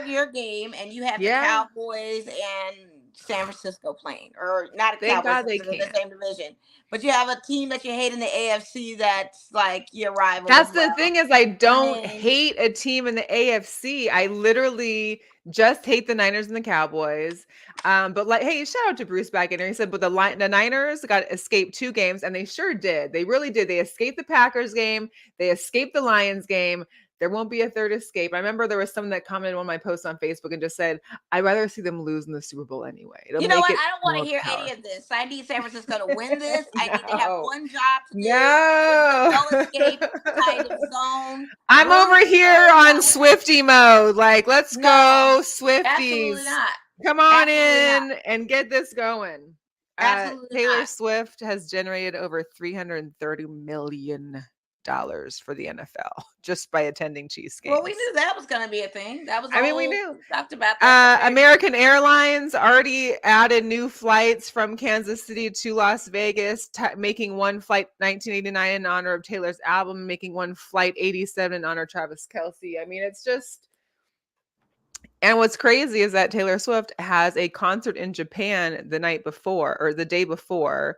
your game, and you have the Cowboys and San Francisco playing, or not a Cowboys in the same division, but you have a team that you hate in the AFC that's like your rival. That's the thing is I don't hate a team in the AFC. I literally just hate the Niners and the Cowboys. But hey, shout out to Bruce back in there. He said, but the Niners got escaped 2 games, and they sure did. They really did. They escaped the Packers game. They escaped the Lions game. There won't be a third escape. I remember there was someone that commented on my post on Facebook and just said, I'd rather see them lose in the Super Bowl anyway. You know what? I don't want to hear any of this. I need San Francisco to win this. I need to have one job to do. No escape kind of zone. I'm over here on Swiftie mode. Like, let's go, Swifties. Absolutely not. Come on in and get this going. Taylor not. Swift has generated over $330 million for the NFL just by attending Chiefs games. Well, we knew that was going to be a thing. That was. We knew. We talked about that. American Airlines already added new flights from Kansas City to Las Vegas, making one flight 1989 in honor of Taylor's album, making one flight 87 in honor of Travis Kelce. I mean, it's just. And what's crazy is that Taylor Swift has a concert in Japan the night before or the day before.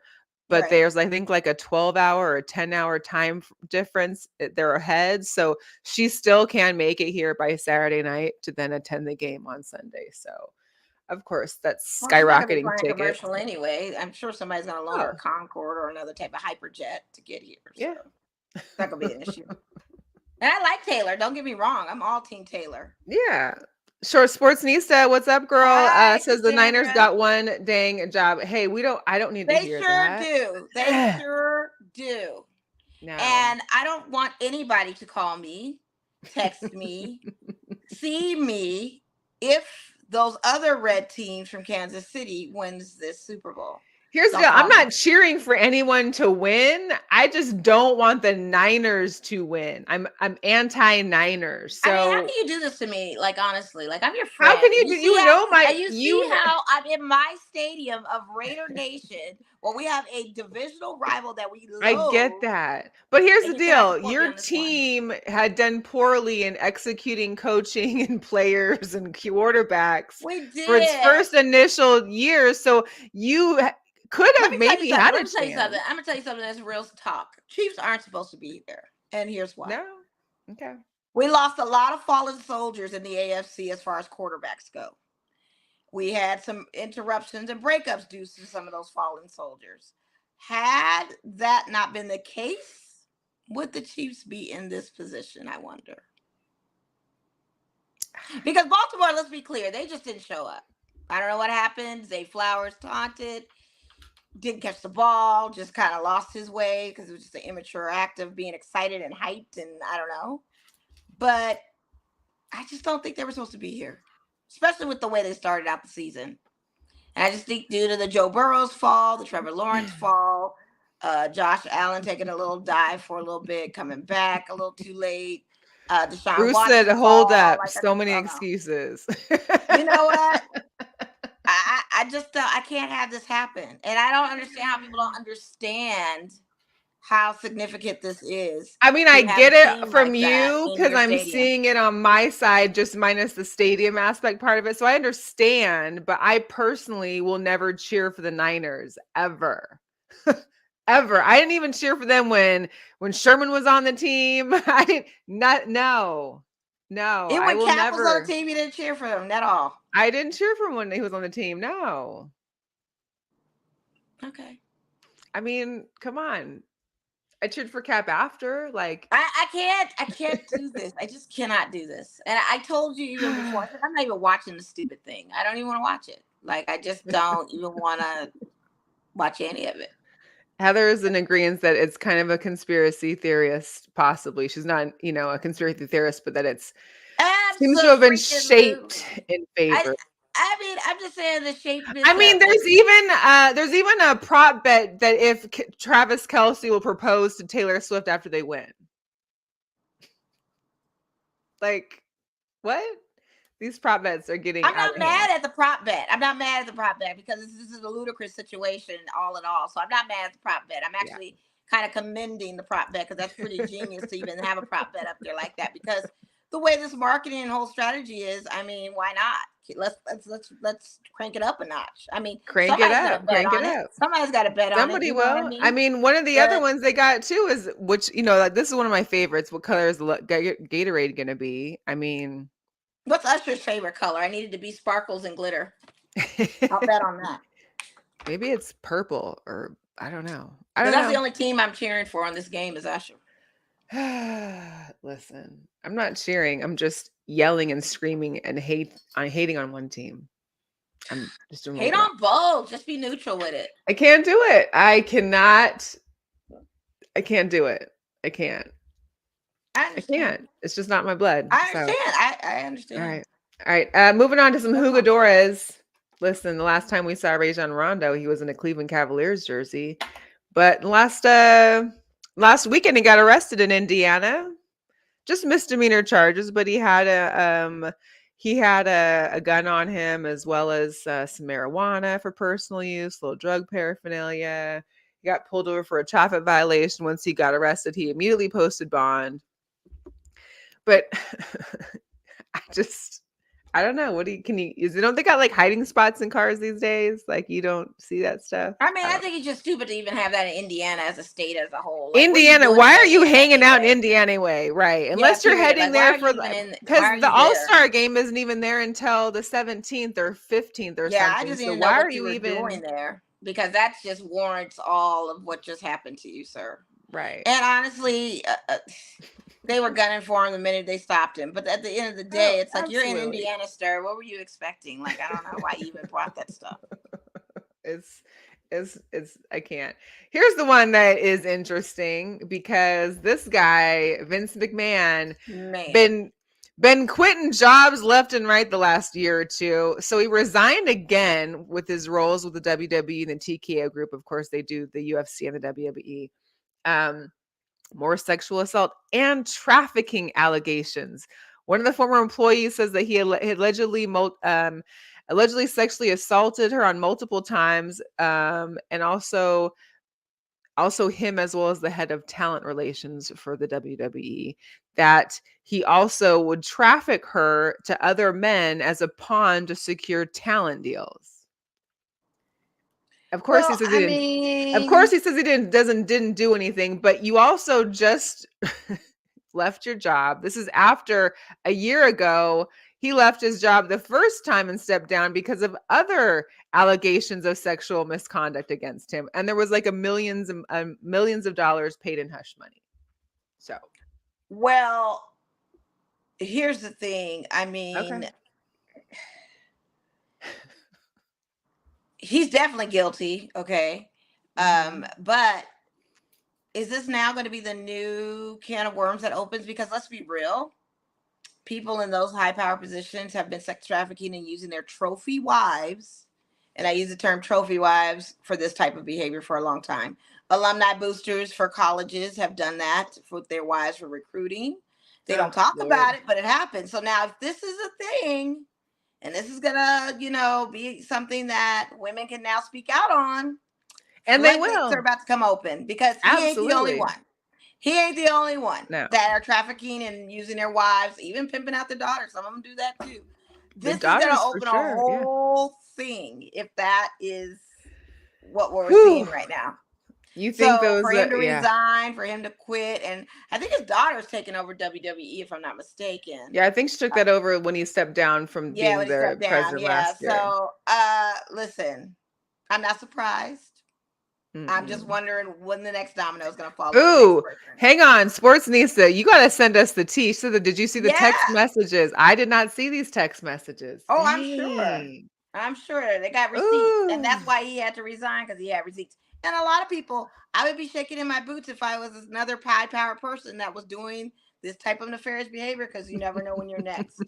But there's, I think, like a 12-hour or 10-hour time difference. They're ahead. So she still can make it here by Saturday night to then attend the game on Sunday. So, of course, that's skyrocketing tickets. Commercial anyway. I'm sure somebody's going to loan her a Concorde or another type of hyperjet to get here. So yeah. It's not going to be an issue. And I like Taylor. Don't get me wrong. I'm all team Taylor. Yeah. Short Sportsnista, what's up, girl? Says the Niners got one dang job. Hey, I don't need to hear that. They sure do. No. And I don't want anybody to call me, text me, see me if those other red teams from Kansas City wins this Super Bowl. Here's the deal. I'm not cheering for anyone to win. I just don't want the Niners to win. I'm anti-Niners. So I mean, how can you do this to me? Like, honestly, like I'm your friend. How can you do? You see how I'm in my stadium of Raider Nation, where we have a divisional rival that we love. I get that, but here's the deal: your team had done poorly in executing coaching and players and quarterbacks for its first initial years. So you could have maybe had a chance. I'm gonna tell you something that's real talk. Chiefs aren't supposed to be here, and here's why. No, okay. We lost a lot of fallen soldiers in the AFC as far as quarterbacks go. We had some interruptions and breakups due to some of those fallen soldiers. Had that not been the case, would the Chiefs be in this position? I wonder. Because Baltimore, let's be clear, they just didn't show up. I don't know what happened. Zay Flowers taunted. Didn't catch the ball, just kind of lost his way because it was just an immature act of being excited and hyped, and I don't know. But I just don't think they were supposed to be here, especially with the way they started out the season. And I just think due to the Joe Burrow's fall, the Trevor Lawrence fall, Josh Allen taking a little dive for a little bit, coming back a little too late. Deshaun Bruce Watson said, hold up, like so many excuses. You know what? I just I can't have this happen, and I don't understand how people don't understand how significant this is. I mean, to I have a get it team from like that you in because your I'm stadium. seeing it on my side, just minus the stadium aspect part of it. So I understand, but I personally will never cheer for the Niners ever. Ever. I didn't even cheer for them when Sherman was on the team. I didn't no. And I when will Cap was on never. the team, you didn't cheer for him at all. I didn't cheer for him when he was on the team. No. Okay. I mean, come on. I cheered for Cap after. Like, I can't do this. I just cannot do this. And I told you even before, I said, I'm not even watching the stupid thing. I don't even want to watch it. Like, I just don't even want to watch any of it. Heather is in agreement that it's kind of a conspiracy theorist, possibly. She's not, a conspiracy theorist, but that it's seems to have been shaped in favor. I mean, I'm just saying the shapeness. I mean, there's even a prop bet that if Travis Kelce will propose to Taylor Swift after they win. Like, what? These prop bets are getting I'm out not of mad hand. at the prop bet. I'm not mad at the prop bet because this is a ludicrous situation all in all. So I'm not mad at the prop bet. I'm actually kind of commending the prop bet because that's pretty genius to even have a prop bet up there like that, because the way this marketing and whole strategy is, I mean, why not? Let's crank it up a notch. I mean, Crank it up. Crank it up. Somebody's got to bet on it. Somebody You know what will. I mean, one of the other ones they got too is, which, like, this is one of my favorites. What color is Gatorade going to be? I mean, what's Usher's favorite color? I needed to be sparkles and glitter. I'll bet on that. Maybe it's purple, or I don't know. That's the only team I'm cheering for on this game is Usher. Listen, I'm not cheering. I'm just yelling and screaming and hating on one team. I'm just doing hate on both. Just be neutral with it. I can't do it. I cannot. I can't do it. I can't. I can't. It's just not my blood. I understand. So. I understand. All right. Moving on to some jugadores. Listen, the last time we saw Rajon Rondo, he was in a Cleveland Cavaliers jersey. But last weekend, he got arrested in Indiana. Just misdemeanor charges, but he had a gun on him, as well as some marijuana for personal use, little drug paraphernalia. He got pulled over for a traffic violation. Once he got arrested, he immediately posted bond. But I don't know. Don't they got like hiding spots in cars these days? Like, you don't see that stuff. I mean, I think it's just stupid to even have that in Indiana as a state as a whole. Like, Indiana, why are you hanging out in Indiana anyway? Right. Unless you're heading there for because the All-Star game isn't even there until the 17th or 15th or something. Yeah, I just didn't know what you were doing there, because that just warrants all of what just happened to you, sir. Right. And honestly, they were gunning for him the minute they stopped him. But at the end of the day, it's like, absolutely. You're in Indiana, sir. What were you expecting? Like, I don't know why you even brought that stuff. It's I can't. Here's the one that is interesting, because this guy, Vince McMahon, been quitting jobs left and right the last year or two. So he resigned again with his roles with the WWE and the TKO group. Of course, they do the UFC and the WWE. More sexual assault and trafficking allegations. One of the former employees says that he allegedly sexually assaulted her on multiple times, and also him, as well as the head of talent relations for the WWE, that he also would traffic her to other men as a pawn to secure talent deals. Of course, he says he didn't. Of course, he says he didn't do anything. But you also just left your job. This is after a year ago he left his job the first time and stepped down because of other allegations of sexual misconduct against him, and there was like millions of dollars paid in hush money. So, well, here's the thing. I mean. Okay. He's definitely guilty, okay? But is this now going to be the new can of worms that opens? Because let's be real, people in those high power positions have been sex trafficking and using their trophy wives, and I use the term trophy wives for this type of behavior for a long time. Alumni boosters for colleges have done that with their wives for recruiting. They don't talk about it, but it happens. So now if this is a thing, and this is gonna, be something that women can now speak out on. And they floodgates will. are about to come open because he ain't the only Absolutely. one. He ain't the only one No. that are trafficking and using their wives, even pimping out their daughters. Some of them do that too. The This is going to daughters for open a sure. Yeah. whole thing if that is what we're Whew. seeing right now. You think So those for him to yeah. resign, for him to quit, and I think his daughter's taking over WWE, if I'm not mistaken. Yeah, I think she took that over when he stepped down from Yeah, being when he the stepped down. president Yeah. last year. So listen, I'm not surprised. I'm just wondering when the next domino is going to fall. Ooh, hang on. Sports Nisa, you got to send us the tea. So did you see the text messages? I did not see these text messages. Oh, Dang. I'm sure they got receipts. Ooh. And that's why he had to resign, because he had receipts. And a lot of people, I would be shaking in my boots if I was another high power person that was doing this type of nefarious behavior, because you never know when you're next.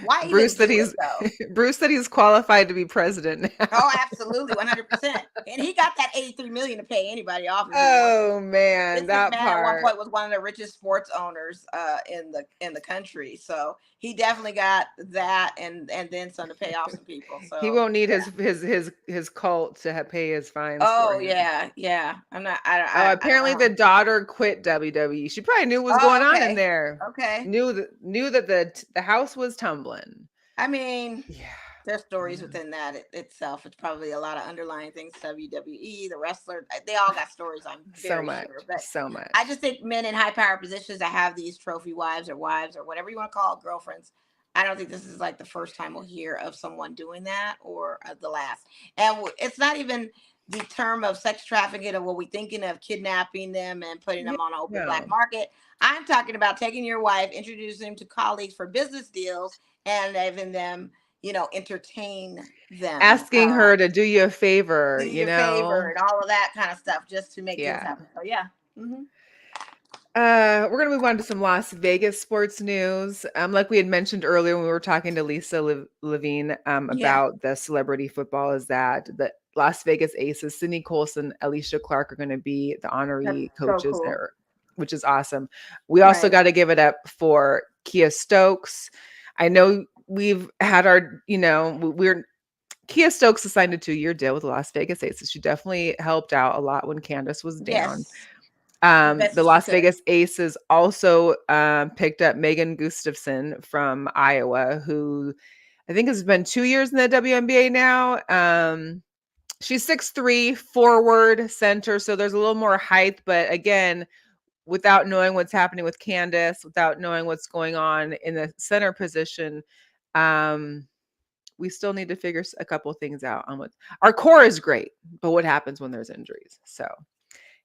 Why Bruce even said do it, though? Bruce said he's qualified to be president now. Oh, absolutely, 100%. And he got that $83 million to pay anybody off. Oh man, Vince that McMahon part. at one point was one of the richest sports owners in the country. So he definitely got that and then some to pay off some people. So he won't need his cult to pay his fines. Oh for him. yeah. I'm not. Apparently the daughter quit WWE. She probably knew what was going on in there. Okay. Knew that the house was tumbling. I mean, yeah. There's stories within that itself. It's probably a lot of underlying things. WWE, the wrestler, they all got stories. I'm very sure. But so much. I just think men in high power positions that have these trophy wives or whatever you want to call it, girlfriends. I don't think this is like the first time we'll hear of someone doing that or the last. And it's not even the term of sex trafficking or what we thinking of kidnapping them and putting them on an open black market. I'm talking about taking your wife, introducing them to colleagues for business deals, and having them, entertain them, asking her to do you a favor, and all of that kind of stuff, just to make things happen. So yeah. We're gonna move on to some Las Vegas sports news. Like we had mentioned earlier when we were talking to Lisa Levine about the celebrity football, is that the Las Vegas Aces, Sydney Colson, Alicia Clark are going to be the honorary coaches there, which is awesome. We also got to give it up for Kia Stokes. I know we've had our, Kia Stokes signed a 2-year deal with the Las Vegas Aces. She definitely helped out a lot when Candace was down. The Las Vegas Aces also picked up Megan Gustafson from Iowa, who I think has been 2 years in the WNBA now. She's 6'3", forward, center, so there's a little more height. But again, without knowing what's happening with Candace, without knowing what's going on in the center position, we still need to figure a couple of things out on what our core is great, but what happens when there's injuries? So,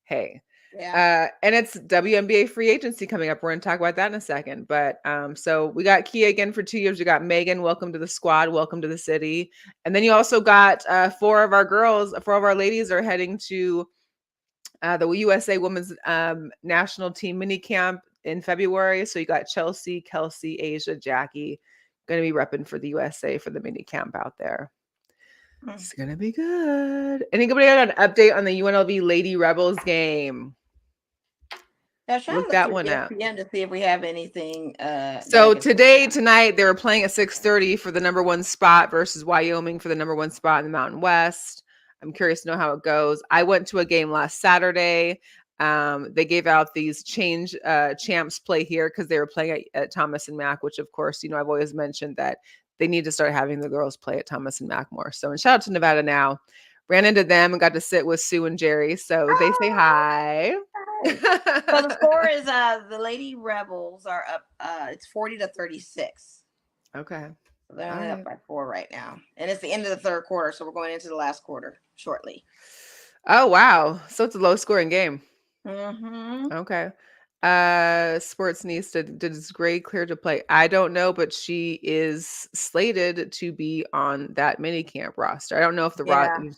hey. And it's WNBA free agency coming up. We're going to talk about that in a second. But so we got Kia again for 2 years. We got Megan. Welcome to the squad. Welcome to the city. And then you also got 4 of our ladies are heading to the USA Women's National Team mini camp in February. So you got Chelsea, Kelsey, Asia, Jackie going to be repping for the USA for the mini camp out there. It's going to be good. Anybody got an update on the UNLV Lady Rebels game? Look that one up to see if we have anything. So tonight they were playing at 6:30 for the number 1 spot versus Wyoming for the number 1 spot in the Mountain West. I'm curious to know how it goes. I went to a game last Saturday. They gave out these champs play here because they were playing at Thomas and Mack, which of course, I've always mentioned that they need to start having the girls play at Thomas and Mack more. So, and shout out to Nevada Now. Ran into them and got to sit with Sue and Jerry. So they say hi. So the score is the Lady Rebels are up. It's 40-36. Okay. So they're only up by 4 right now, and it's the end of the third quarter. So we're going into the last quarter shortly. Oh wow! So it's a low scoring game. Okay. Sports needs does Gray clear to play? I don't know, but she is slated to be on that mini camp roster. I don't know if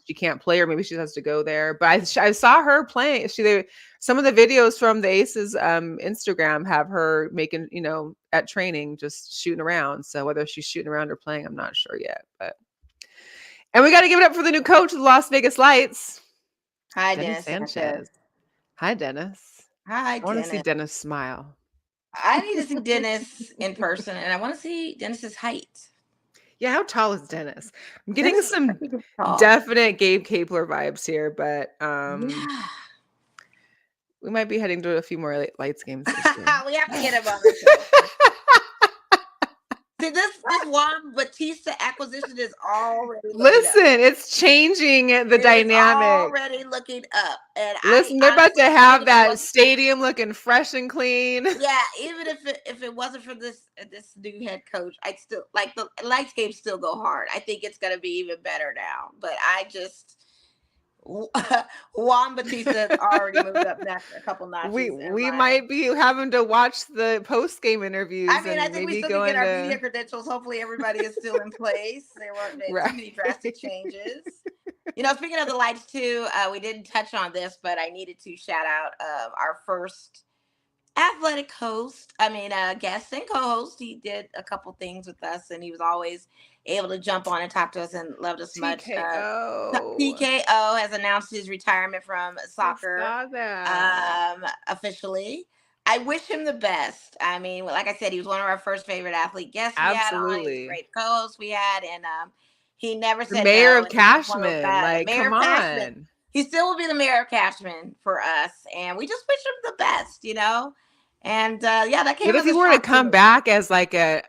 she can't play or maybe she has to go there. But I saw her playing. Some of the videos from the Aces Instagram have her making, at training, just shooting around. So whether she's shooting around or playing, I'm not sure yet. And we got to give it up for the new coach of the Las Vegas Lights. Hi, Dennis Sanchez. Hi, Dennis. Hi, I want to see Dennis smile. I need to see Dennis in person, and I want to see Dennis's height. Yeah, how tall is Dennis? I'm getting Dennis is some pretty tall. definite Gabe Kapler vibes here, but Yeah. we might be heading to a few more lights games this year. We have to get him on the show. For sure. See, this Juan Batista acquisition is already looking up. Listen, it's changing the It is dynamic. already looking up, and Listen, I they're about to honestly, have even if it that wasn't- stadium looking fresh and clean. Yeah, even if it wasn't for this new head coach, I'd still like the lights games still go hard. I think it's gonna be even better now. But I just Juan Batista has already moved up a couple notches. We might be having to watch the post game interviews. I mean, I and think we maybe still go can get our into media credentials. Hopefully, everybody is still in place. There weren't too many drastic changes. You know, speaking of the lights too, we didn't touch on this, but I needed to shout out our first athletic host. I mean, guest and co-host. He did a couple things with us, and he was always able to jump on and talk to us and loved us much. TKO. TKO has announced his retirement from soccer I saw that. officially. I wish him the best. I mean, like I said, he was one of our first favorite athlete guests we had on. He was Absolutely. a great co-host we had, and he never The said mayor no. of and he was one of those Cashman. guys. Like, Mayor come of Cashman. on. He still will be the mayor of Cashman for us, and we just wish him the best, you know. And yeah, that came. What as if he a were to shock come me. back as like a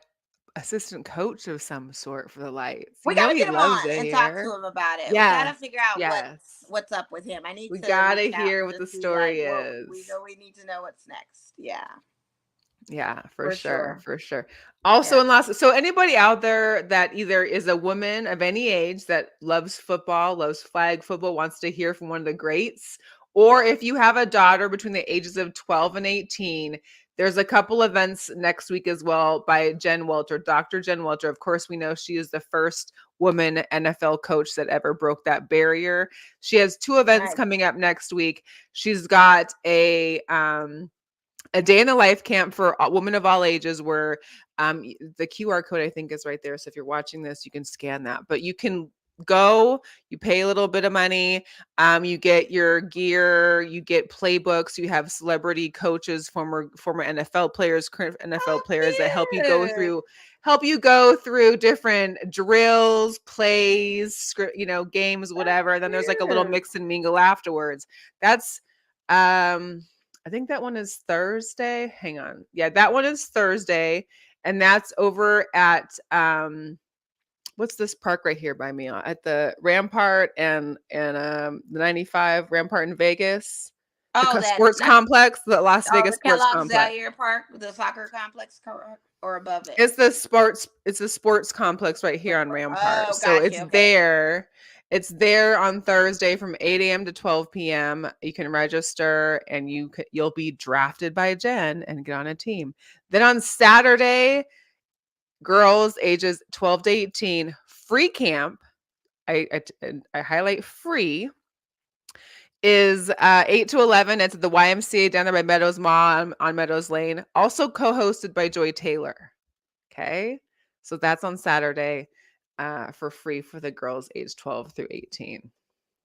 assistant coach of some sort for the lights? We You know gotta he get him loves on it and talk here. to him about it. Yes. We gotta figure out Yes. what's up with him. I need We to gotta reach out hear and what the just be story like, well, is. we need to know what's next. Yeah. Yeah, for For sure, sure. for sure. Also Yeah. in Las, so anybody out there that either is a woman of any age that loves football, loves flag football, wants to hear from one of the greats, or if you have a daughter between the ages of 12 and 18, there's a couple events next week as well by Jen Welter, Dr. Jen Welter. Of course, we know she is the first woman NFL coach that ever broke that barrier. She has 2 events Nice. coming up next week. She's got a day in the life camp for women of all ages where the QR code I think is right there. So if you're watching this, you can scan that, but you can go, you pay a little bit of money, you get your gear, you get playbooks, you have celebrity coaches, former NFL players, current NFL players that help you go through different drills, plays, script, games, whatever. And then there's like a little mix and mingle afterwards. That's I think that one is Thursday. Hang on. Yeah, that one is Thursday. And that's over at what's this park right here by me at the Rampart and the 95 Rampart in Vegas. Oh, The sports complex, the Las Vegas the sports Kellogg complex. Zaire Park, the soccer complex, or above it. It's the sports complex right here on Rampart. Oh, So gotcha, it's okay. there. It's there on Thursday from 8 a.m. to 12 p.m. You can register and you'll be drafted by Jen and get on a team. Then on Saturday, girls ages 12 to 18, free camp. I highlight free. Is 8 to 11. It's at the YMCA down there by Meadows Mall on Meadows Lane. Also co-hosted by Joy Taylor. Okay. So that's on Saturday for free for the girls aged 12 through 18.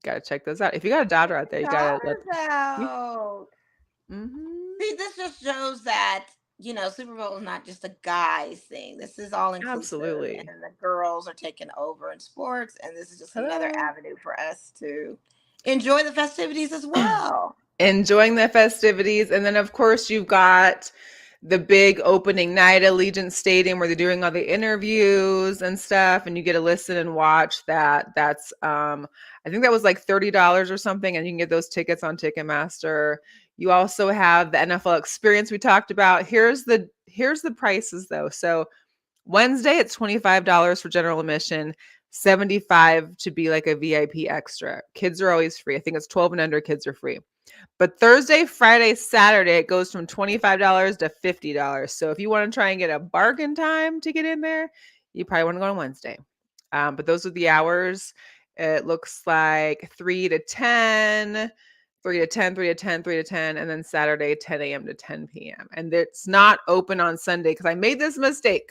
Gotta check those out. If you got a daughter out there, you gotta out. See, this just shows that Super Bowl is not just a guys thing. This is all inclusive. Absolutely. And the girls are taking over in sports, and this is just another avenue for us to enjoy the festivities as well. Enjoying the festivities. And then of course you've got the big opening night at Allegiant Stadium where they're doing all the interviews and stuff, and you get to listen and watch that. That's I think that was like $30 or something, and you can get those tickets on Ticketmaster. You also have the NFL experience we talked about. Here's the prices though. So Wednesday it's $25 for general admission, $75 to be like a VIP extra. Kids are always free. I think it's 12 and under, kids are free. But Thursday, Friday, Saturday, it goes from $25 to $50. So if you want to try and get a bargain time to get in there, you probably want to go on Wednesday. But those are the hours. It looks like 3 to 10, 3 to 10, 3 to 10, 3 to 10, and then Saturday, 10 a.m. to 10 p.m. And it's not open on Sunday because I made this mistake.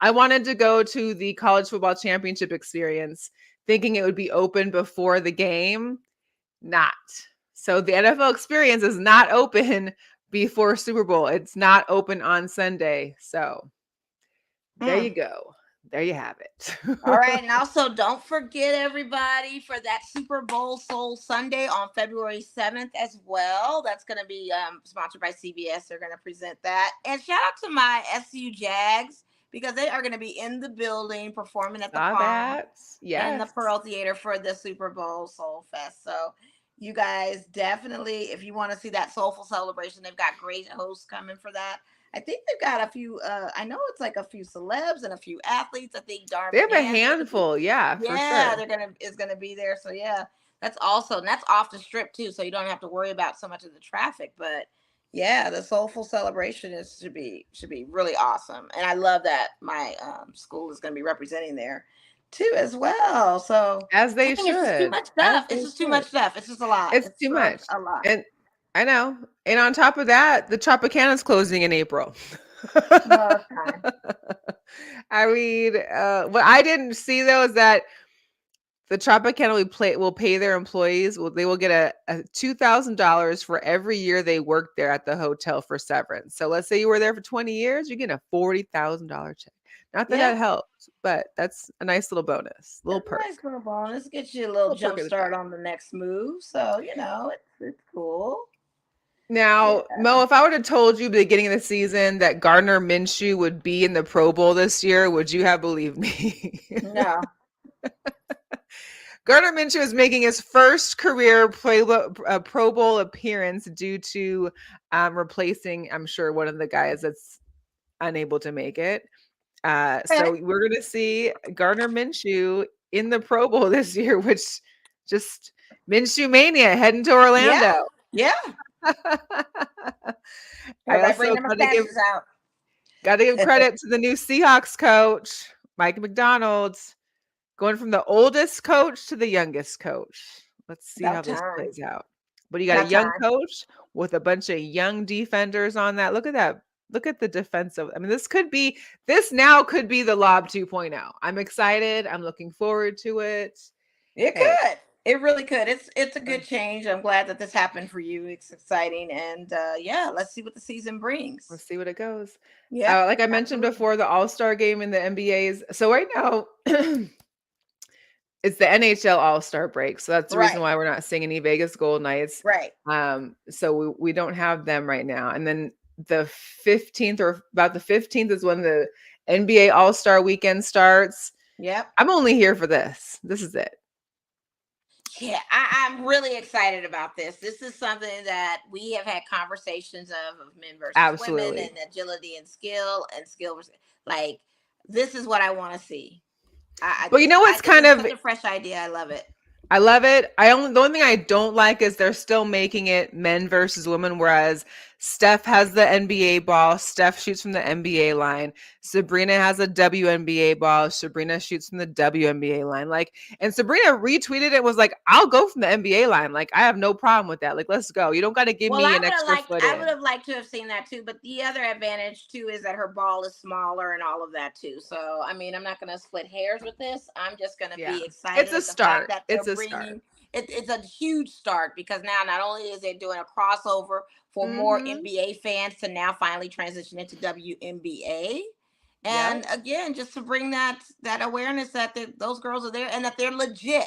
I wanted to go to the college football championship experience thinking it would be open before the game. Not. So the NFL experience is not open before Super Bowl. It's not open on Sunday. So there you go. there you have it. All right. And also, don't forget, everybody, for that Super Bowl Soul Sunday on February 7th as well. That's going to be sponsored by CBS. They're going to present that. And shout out to my SU Jags, because they are going to be in the building performing at the Saw Palm that. and the Yes. Pearl Theater for the Super Bowl Soul Fest. So you guys definitely, if you want to see that soulful celebration, they've got great hosts coming for that. I think they've got a few, I know it's like a few celebs and a few athletes. I think They have a Darvin Ham handful, yeah, for sure. is gonna be there. So yeah, that's also, and that's off the strip too. So you don't have to worry about so much of the traffic. But yeah, the soulful celebration should be really awesome. And I love that my school is gonna be representing there too as well. So As they I think it's just too should. much As stuff. they It's just too much should. stuff. It's just a lot. It's too such much. a lot. And I know. And on top of that, the Tropicana's closing in April. No time. I mean, what I didn't see though is that the Tropicana will pay their employees. They will get a $2,000 for every year they worked there at the hotel for severance. So let's say you were there for 20 years, you get a $40,000 check. Not that Yeah. that helps, but that's a nice little bonus, little It's a perk. nice little bonus. Get you a little Little perk jump of the start job. on the next move. So, it's cool. Now, Mo, if I would have told you at the beginning of the season that Gardner Minshew would be in the Pro Bowl this year, would you have believed me? No. Gardner Minshew is making his first career Pro Bowl appearance due to replacing, I'm sure, one of the guys that's unable to make it. So we're going to see Gardner Minshew in the Pro Bowl this year, which just Minshew mania heading to Orlando. Yeah. I also got to give credit to the new Seahawks coach, Mike McDonald, going from the oldest coach to the youngest coach. Let's see how this plays out. But you got a young coach with a bunch of young defenders on that. Look at that. Look at the defensive. I mean, this now could be the Lob 2.0. I'm excited. I'm looking forward to it. It could. It really could. It's a good change. I'm glad that this happened for you. It's exciting. And let's see what the season brings. Let's see what it goes. Yeah. Like I mentioned before, the All-Star game in the NBA's. So right now, it's the NHL All-Star break. So that's the reason why we're not seeing any Vegas Gold Knights. Right. So we don't have them right now. And then the 15th or about the 15th is when the NBA All-Star weekend starts. Yep. I'm only here for this. This is it. Yeah, I'm really excited about this. This is something that we have had conversations of men versus women and agility and skill like this is what I want to see. But you know what's kind of such a fresh idea. I love it. I love it. The only thing I don't like is they're still making it men versus women, whereas Steph has the NBA ball. Steph shoots from the NBA line. Sabrina has a WNBA ball. Sabrina shoots from the WNBA line. And Sabrina retweeted it, was like, I'll go from the NBA line. Like, I have no problem with that. Like, let's go. You don't got to give me an extra foot in. I would have liked to have seen that too. But the other advantage too is that her ball is smaller and all of that too. So, I mean, I'm not going to split hairs with this. I'm just going to be excited. It's a start. It's a start. It's a huge start because now not only is it doing a crossover for more NBA fans to now finally transition into WNBA. And again, just to bring that awareness that those girls are there and that they're legit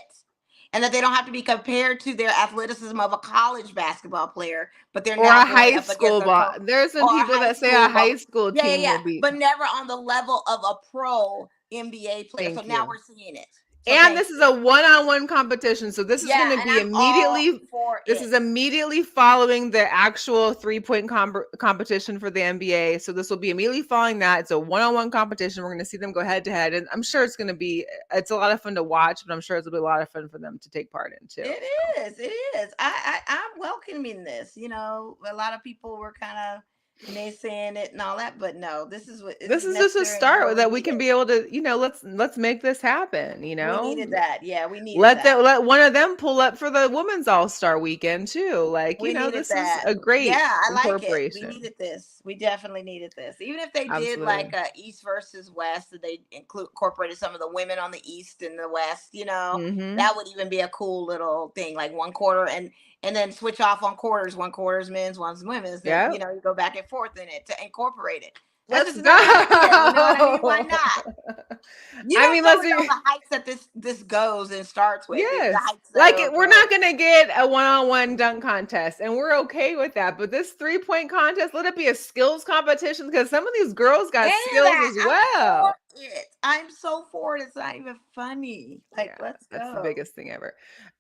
and that they don't have to be compared to their athleticism of a college basketball player, but they're now a high school ball. There's some people that say a high school team will be, but never on the level of a pro NBA player. So now we're seeing it. And this is a one-on-one competition. So this is going to be immediately following the actual 3-point competition for the NBA. So this will be immediately following that. It's a one-on-one competition. We're going to see them go head to head. And I'm sure it's a lot of fun to watch, but I'm sure it'll be a lot of fun for them to take part in too. It is. I'm welcoming this. A lot of people were kind of naysaying it and all that, but no, this is just a start that we can be able to, let's make this happen. We needed that. Yeah, we needed let one of them pull up for the women's All-Star weekend too. This is a great incorporation. We needed this. We definitely needed this. Even if they did like a East versus West, that they incorporated some of the women on the East and the West, that would even be a cool little thing, like one quarter and then switch off on quarters, one quarter's men's, one's women's. Then, you go back and forth in it to incorporate it. Let's Let's just go. another idea. You know what I mean? Why not? You I don't mean, never let's know be the heights that this goes and starts with. The yes. heights that Like it'll we're go. not gonna get a one-on-one dunk contest, and we're okay with that. But this 3-point contest, let it be a skills competition because some of these girls got Any of skills that. as I'm well. for it. I'm so for it. It's not even funny. Like, Yeah, let's that's the go. biggest thing ever.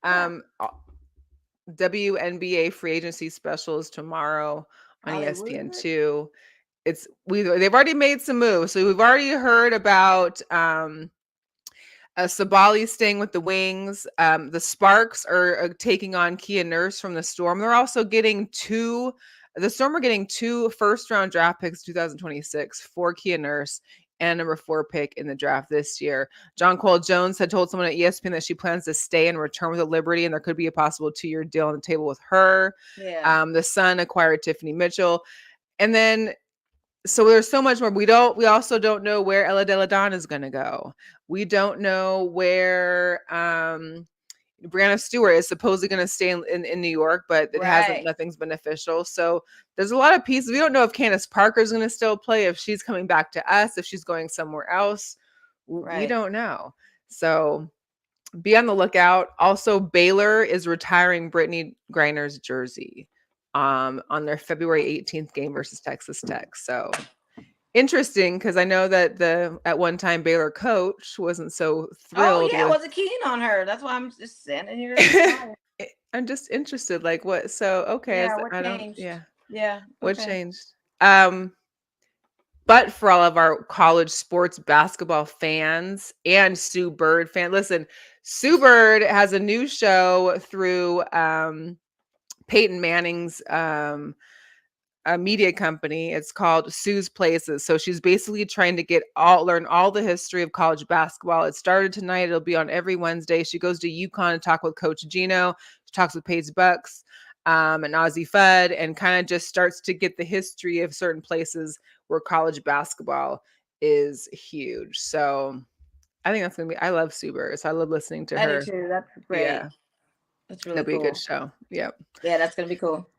Yeah. WNBA free agency specials tomorrow on Hollywood. ESPN2. They've already made some moves. So we've already heard about Sabali staying with the Wings. The Sparks are taking on Kia Nurse from the Storm. They're also getting the Storm are getting 2 first-round draft picks 2026 for Kia Nurse and number 4 pick in the draft this year. John Cole Jones had told someone at ESPN that she plans to stay and return with the Liberty, and there could be a possible 2-year deal on the table with her. Yeah. The Sun acquired Tiffany Mitchell. And then so there's so much more. We also don't know where Ella Della Don is going to go. We don't know where Brianna Stewart is supposedly going to stay in New York, but nothing's been official. So there's a lot of pieces. We don't know if Candace Parker is going to still play, if she's coming back to us, if she's going somewhere else. We don't know. So be on the lookout. Also, Baylor is retiring Brittany Griner's jersey on their February 18th game versus Texas Tech. So interesting, because I know that at one time Baylor coach wasn't so thrilled. I wasn't keen on her. That's why I'm just standing here. I'm just interested, like what? So okay, Yeah, what changed? Yeah, what changed? But for all of our college sports basketball fans and Sue Bird fans, listen, Sue Bird has a new show through Peyton Manning's a media company. It's called Sue's Places. So she's basically trying to learn all the history of college basketball. It started tonight. It'll be on every Wednesday. She goes to UConn to talk with Coach Gino. She talks with Paige Bucks and Ozzie Fudd, and kind of just starts to get the history of certain places where college basketball is huge. So I think that's going to be, I love Sue Bird. So I love listening to her. I do too. That's great. Yeah. That's really That'll be a good show. Yep. Yeah, that's going to be cool.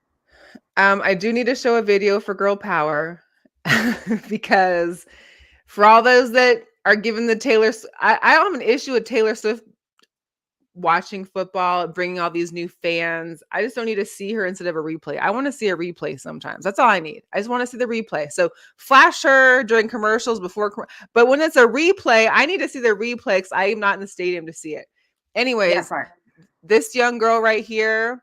I do need to show a video for Girl Power because for all those that are giving the I have an issue with Taylor Swift watching football, bringing all these new fans. I just don't need to see her instead of a replay. I want to see a replay sometimes. That's all I need. I just want to see the replay. So flash her during commercials but when it's a replay, I need to see the replay because I am not in the stadium to see it. Anyways, this young girl right here,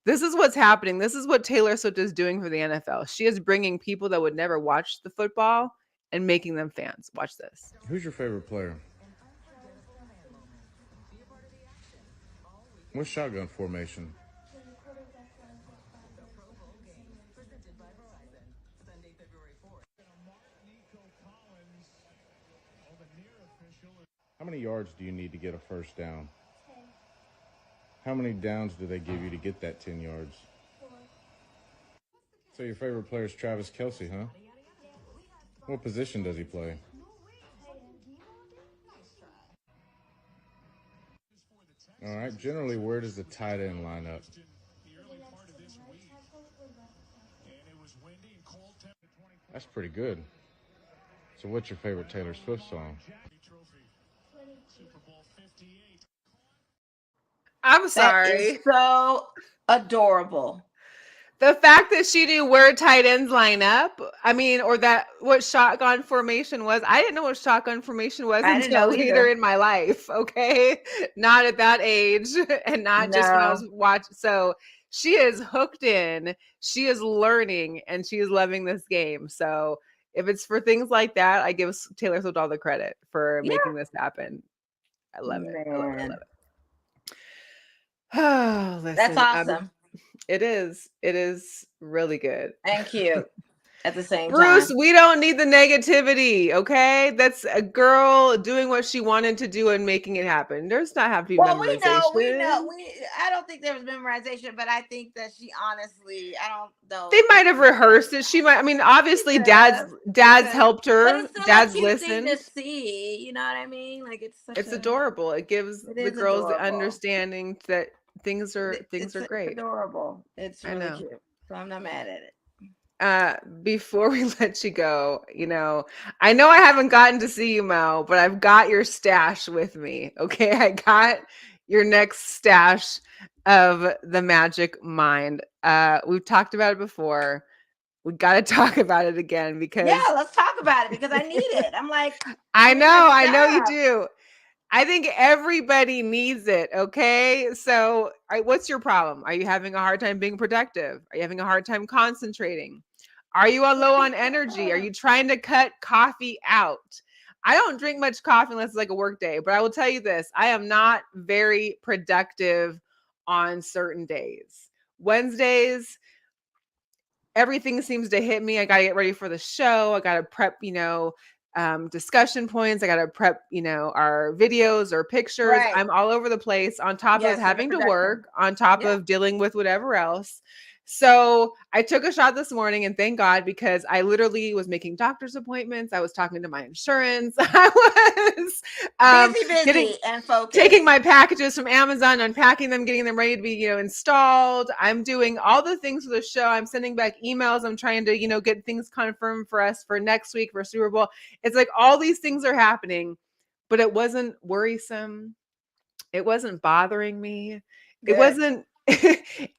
this is what's happening. This is what Taylor Swift is doing for the NFL. She is bringing people that would never watch the football and making them fans. Watch this. Who's your favorite player? What's shotgun formation? How many yards do you need to get a first down? How many downs do they give you to get that 10 yards? So your favorite player is Travis Kelce, huh? What position does he play? All right, generally, where does the tight end line up? That's pretty good. So what's your favorite Taylor Swift song? I'm sorry. That is so adorable. The fact that she knew where tight ends line up, or what shotgun formation was. I didn't know what shotgun formation was until later in my life. Okay. Not at that age and not just when I was watching. So she is hooked in, she is learning, and she is loving this game. So if it's for things like that, I give Taylor Swift all the credit for making this happen. I love it. I love it. Oh, listen, that's awesome. It is really good. And cute at the same time. Bruce, we don't need the negativity, okay? That's a girl doing what she wanted to do and making it happen. There's not have to be memorization. We know. I don't think there was memorization, but I think that she honestly, I don't know. They might have rehearsed it. She might. Obviously, Dad's helped her. But it's Dad's a cute listened. thing to see, you know what I mean? Like it's adorable. It gives the girls the understanding that things are great. Adorable. It's really cute. So I'm not mad at it. before we let you go, I know I haven't gotten to see you, Mel, but I've got your stash with me. Okay. I got your next stash of the Magic Mind. We've talked about it before. We got to talk about it again because Yeah, let's talk about it because I need it. I'm like, I my know you stuff. do. I think everybody needs it. Okay. So, what's your problem? Are you having a hard time being productive? Are you having a hard time concentrating? Are you low on energy? Are you trying to cut coffee out? I don't drink much coffee unless it's like a work day, but I will tell you this, I am not very productive on certain days. Wednesdays, everything seems to hit me. I got to get ready for the show. I got to prep, discussion points. I got to prep, our videos or pictures. Right. I'm all over the place on top Yes, of you're having to production. work, on top Yeah. of dealing with whatever else. So I took a shot this morning and thank God, because I literally was making doctor's appointments. I was talking to my insurance. I was busy and focused. taking my packages from Amazon, unpacking them, getting them ready to be, installed. I'm doing all the things for the show. I'm sending back emails. I'm trying to, get things confirmed for us for next week for Super Bowl. It's like all these things are happening, but it wasn't worrisome. It wasn't bothering me. Good. It wasn't,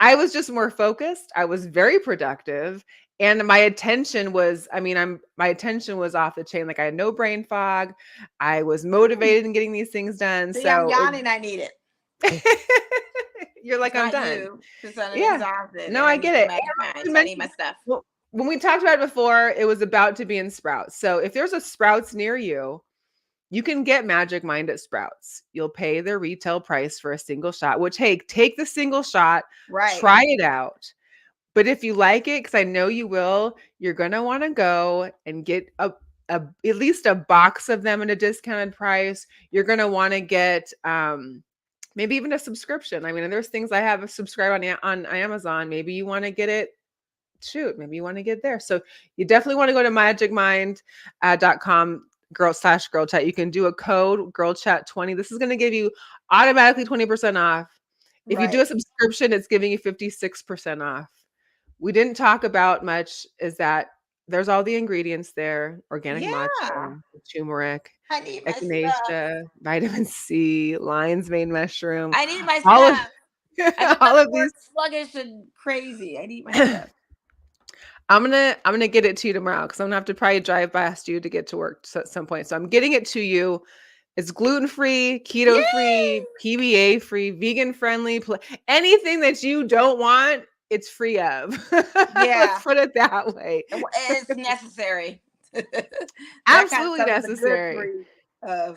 I was just more focused. I was very productive. And my attention was, my attention was off the chain. Like I had no brain fog. I was motivated in getting these things done. See, So I'm yawning. I need it. You're like, I'm done. Yeah. Exhausted. No, I get it. I need my stuff. Well, when we talked about it before, it was about to be in Sprouts. So if there's a Sprouts near you, you can get Magic Mind at Sprouts. You'll pay their retail price for a single shot, which, hey, take the single shot, right? Try it out. But if you like it, because I know you will, you're going to want to go and get at least a box of them at a discounted price. You're going to want to get maybe even a subscription. There's things I have subscribed on Amazon. Maybe you want to get it. Maybe you want to get there. So you definitely want to go to magicmind.com /girl chat. You can do a code girl chat 20. This is going to give you automatically 20% off. If you do a subscription, it's giving you 56% off. We didn't talk about much is that there's all the ingredients there: organic matcha, turmeric, echinacea, vitamin C, lion's mane mushroom. I need my stuff. All of these sluggish and crazy. I need my stuff. I'm gonna get it to you tomorrow because I'm gonna have to probably drive past you to get to work at some point. So I'm getting it to you. It's gluten-free, keto-free, PBA free, vegan friendly, anything that you don't want, it's free of. Yeah. Let's put it that way. It's necessary. Absolutely necessary.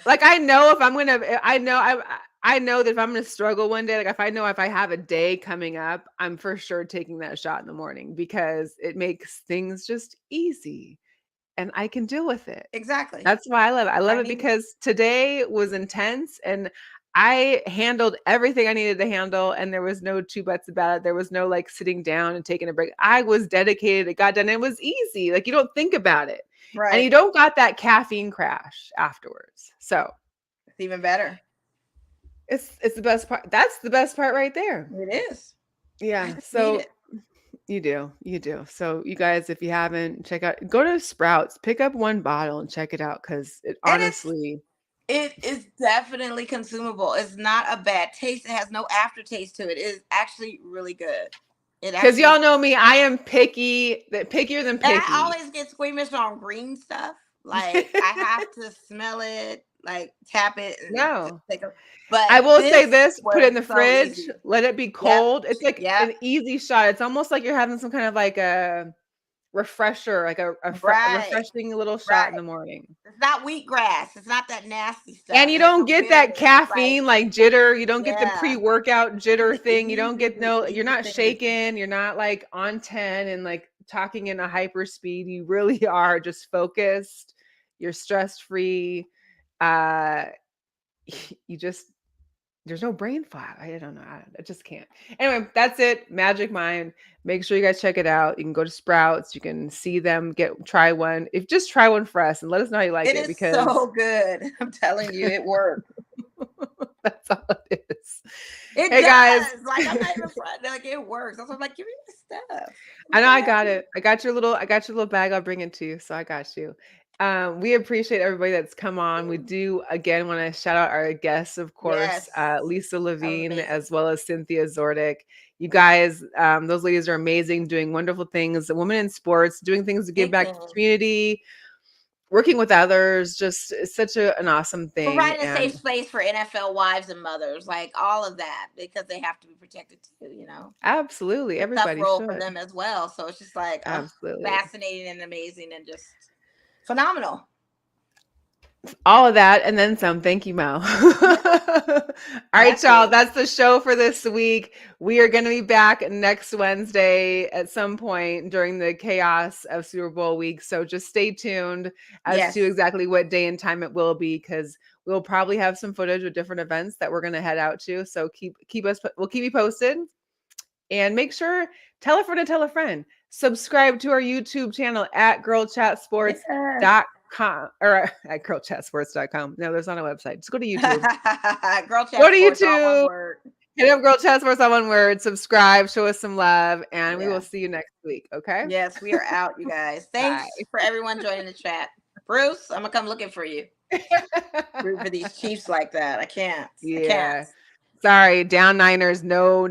Like I know if I'm gonna, I know that if I'm gonna struggle one day, like if I have a day coming up, I'm for sure taking that shot in the morning because it makes things just easy. And I can deal with it. Exactly. That's why I love it. I love it because today was intense and I handled everything I needed to handle. And there was no two buts about it. There was no like sitting down and taking a break. I was dedicated. It got done. It was easy. Like you don't think about it. Right. And you don't got that caffeine crash afterwards. So it's even better. It's the best part. That's the best part right there. It is. Yeah. So you do. So you guys, if you haven't, go to Sprouts, pick up one bottle and check it out. Cause it is definitely consumable. It's not a bad taste. It has no aftertaste to it. It is actually really good. Because y'all know me, I am pickier than picky. And I always get squeamish on green stuff. Like I have to smell it, like tap it. No. But I will say this, put it in the fridge, let it be cold. Yep. It's like an easy shot. It's almost like you're having some kind of like a refresher, like a refreshing little shot in the morning. It's not wheatgrass. It's not that nasty stuff. And you don't get that caffeine like jitter. You don't get the pre-workout jitter thing. You don't get you're not shaking. You're not like on 10 and like talking in a hyper speed. You really are just focused. You're stress-free. There's no brain fog. I don't know. I just can't. Anyway, that's it. Magic Mind. Make sure you guys check it out. You can go to Sprouts. You can see them. Try one. Just try one for us and let us know how you like it. Because so good. I'm telling you, it worked. That's all it is. It Hey, does. guys. Like, I'm not even front. Like, it works. That's why I'm like, give me the stuff. I know I got it. I got your little bag. I'll bring it to you. So I got you. We appreciate everybody that's come on. We do again want to shout out our guests, of course, Yes. Lisa Levine, amazing. as well as Cynthia Zordich. You guys, those ladies are amazing, doing wonderful things. The women in sports, doing things to give Big back to the things. community, working with others. Just it's such an awesome thing. Providing a And safe space for NFL wives and mothers, like all of that, because they have to be protected too, you know. absolutely, It's a tough everybody role for should. them as well. So it's just like Absolutely. fascinating and amazing and just phenomenal. All of that and then some. Thank you, Mo. All right, y'all. That's the show for this week. We are going to be back next Wednesday at some point during the chaos of Super Bowl week. So just stay tuned as to exactly what day and time it will be, because we'll probably have some footage of different events that we're going to head out to. So we'll keep you posted. And make sure, tell a friend to tell a friend. Subscribe to our YouTube channel at girlchatsports.com or at girlchatsports.com. No, there's not a website. Just go to YouTube. Girl Chat Go to Sports, all one YouTube. word. Hit up Girl Chat Sports, all one word. Subscribe, show us some love, and we will see you next week. Okay? Yes, we are out, you guys. Thanks for everyone joining the chat. Bruce, I'm gonna come looking for you. Root for these Chiefs like that. I can't. Yeah. Sorry, down Niners. No.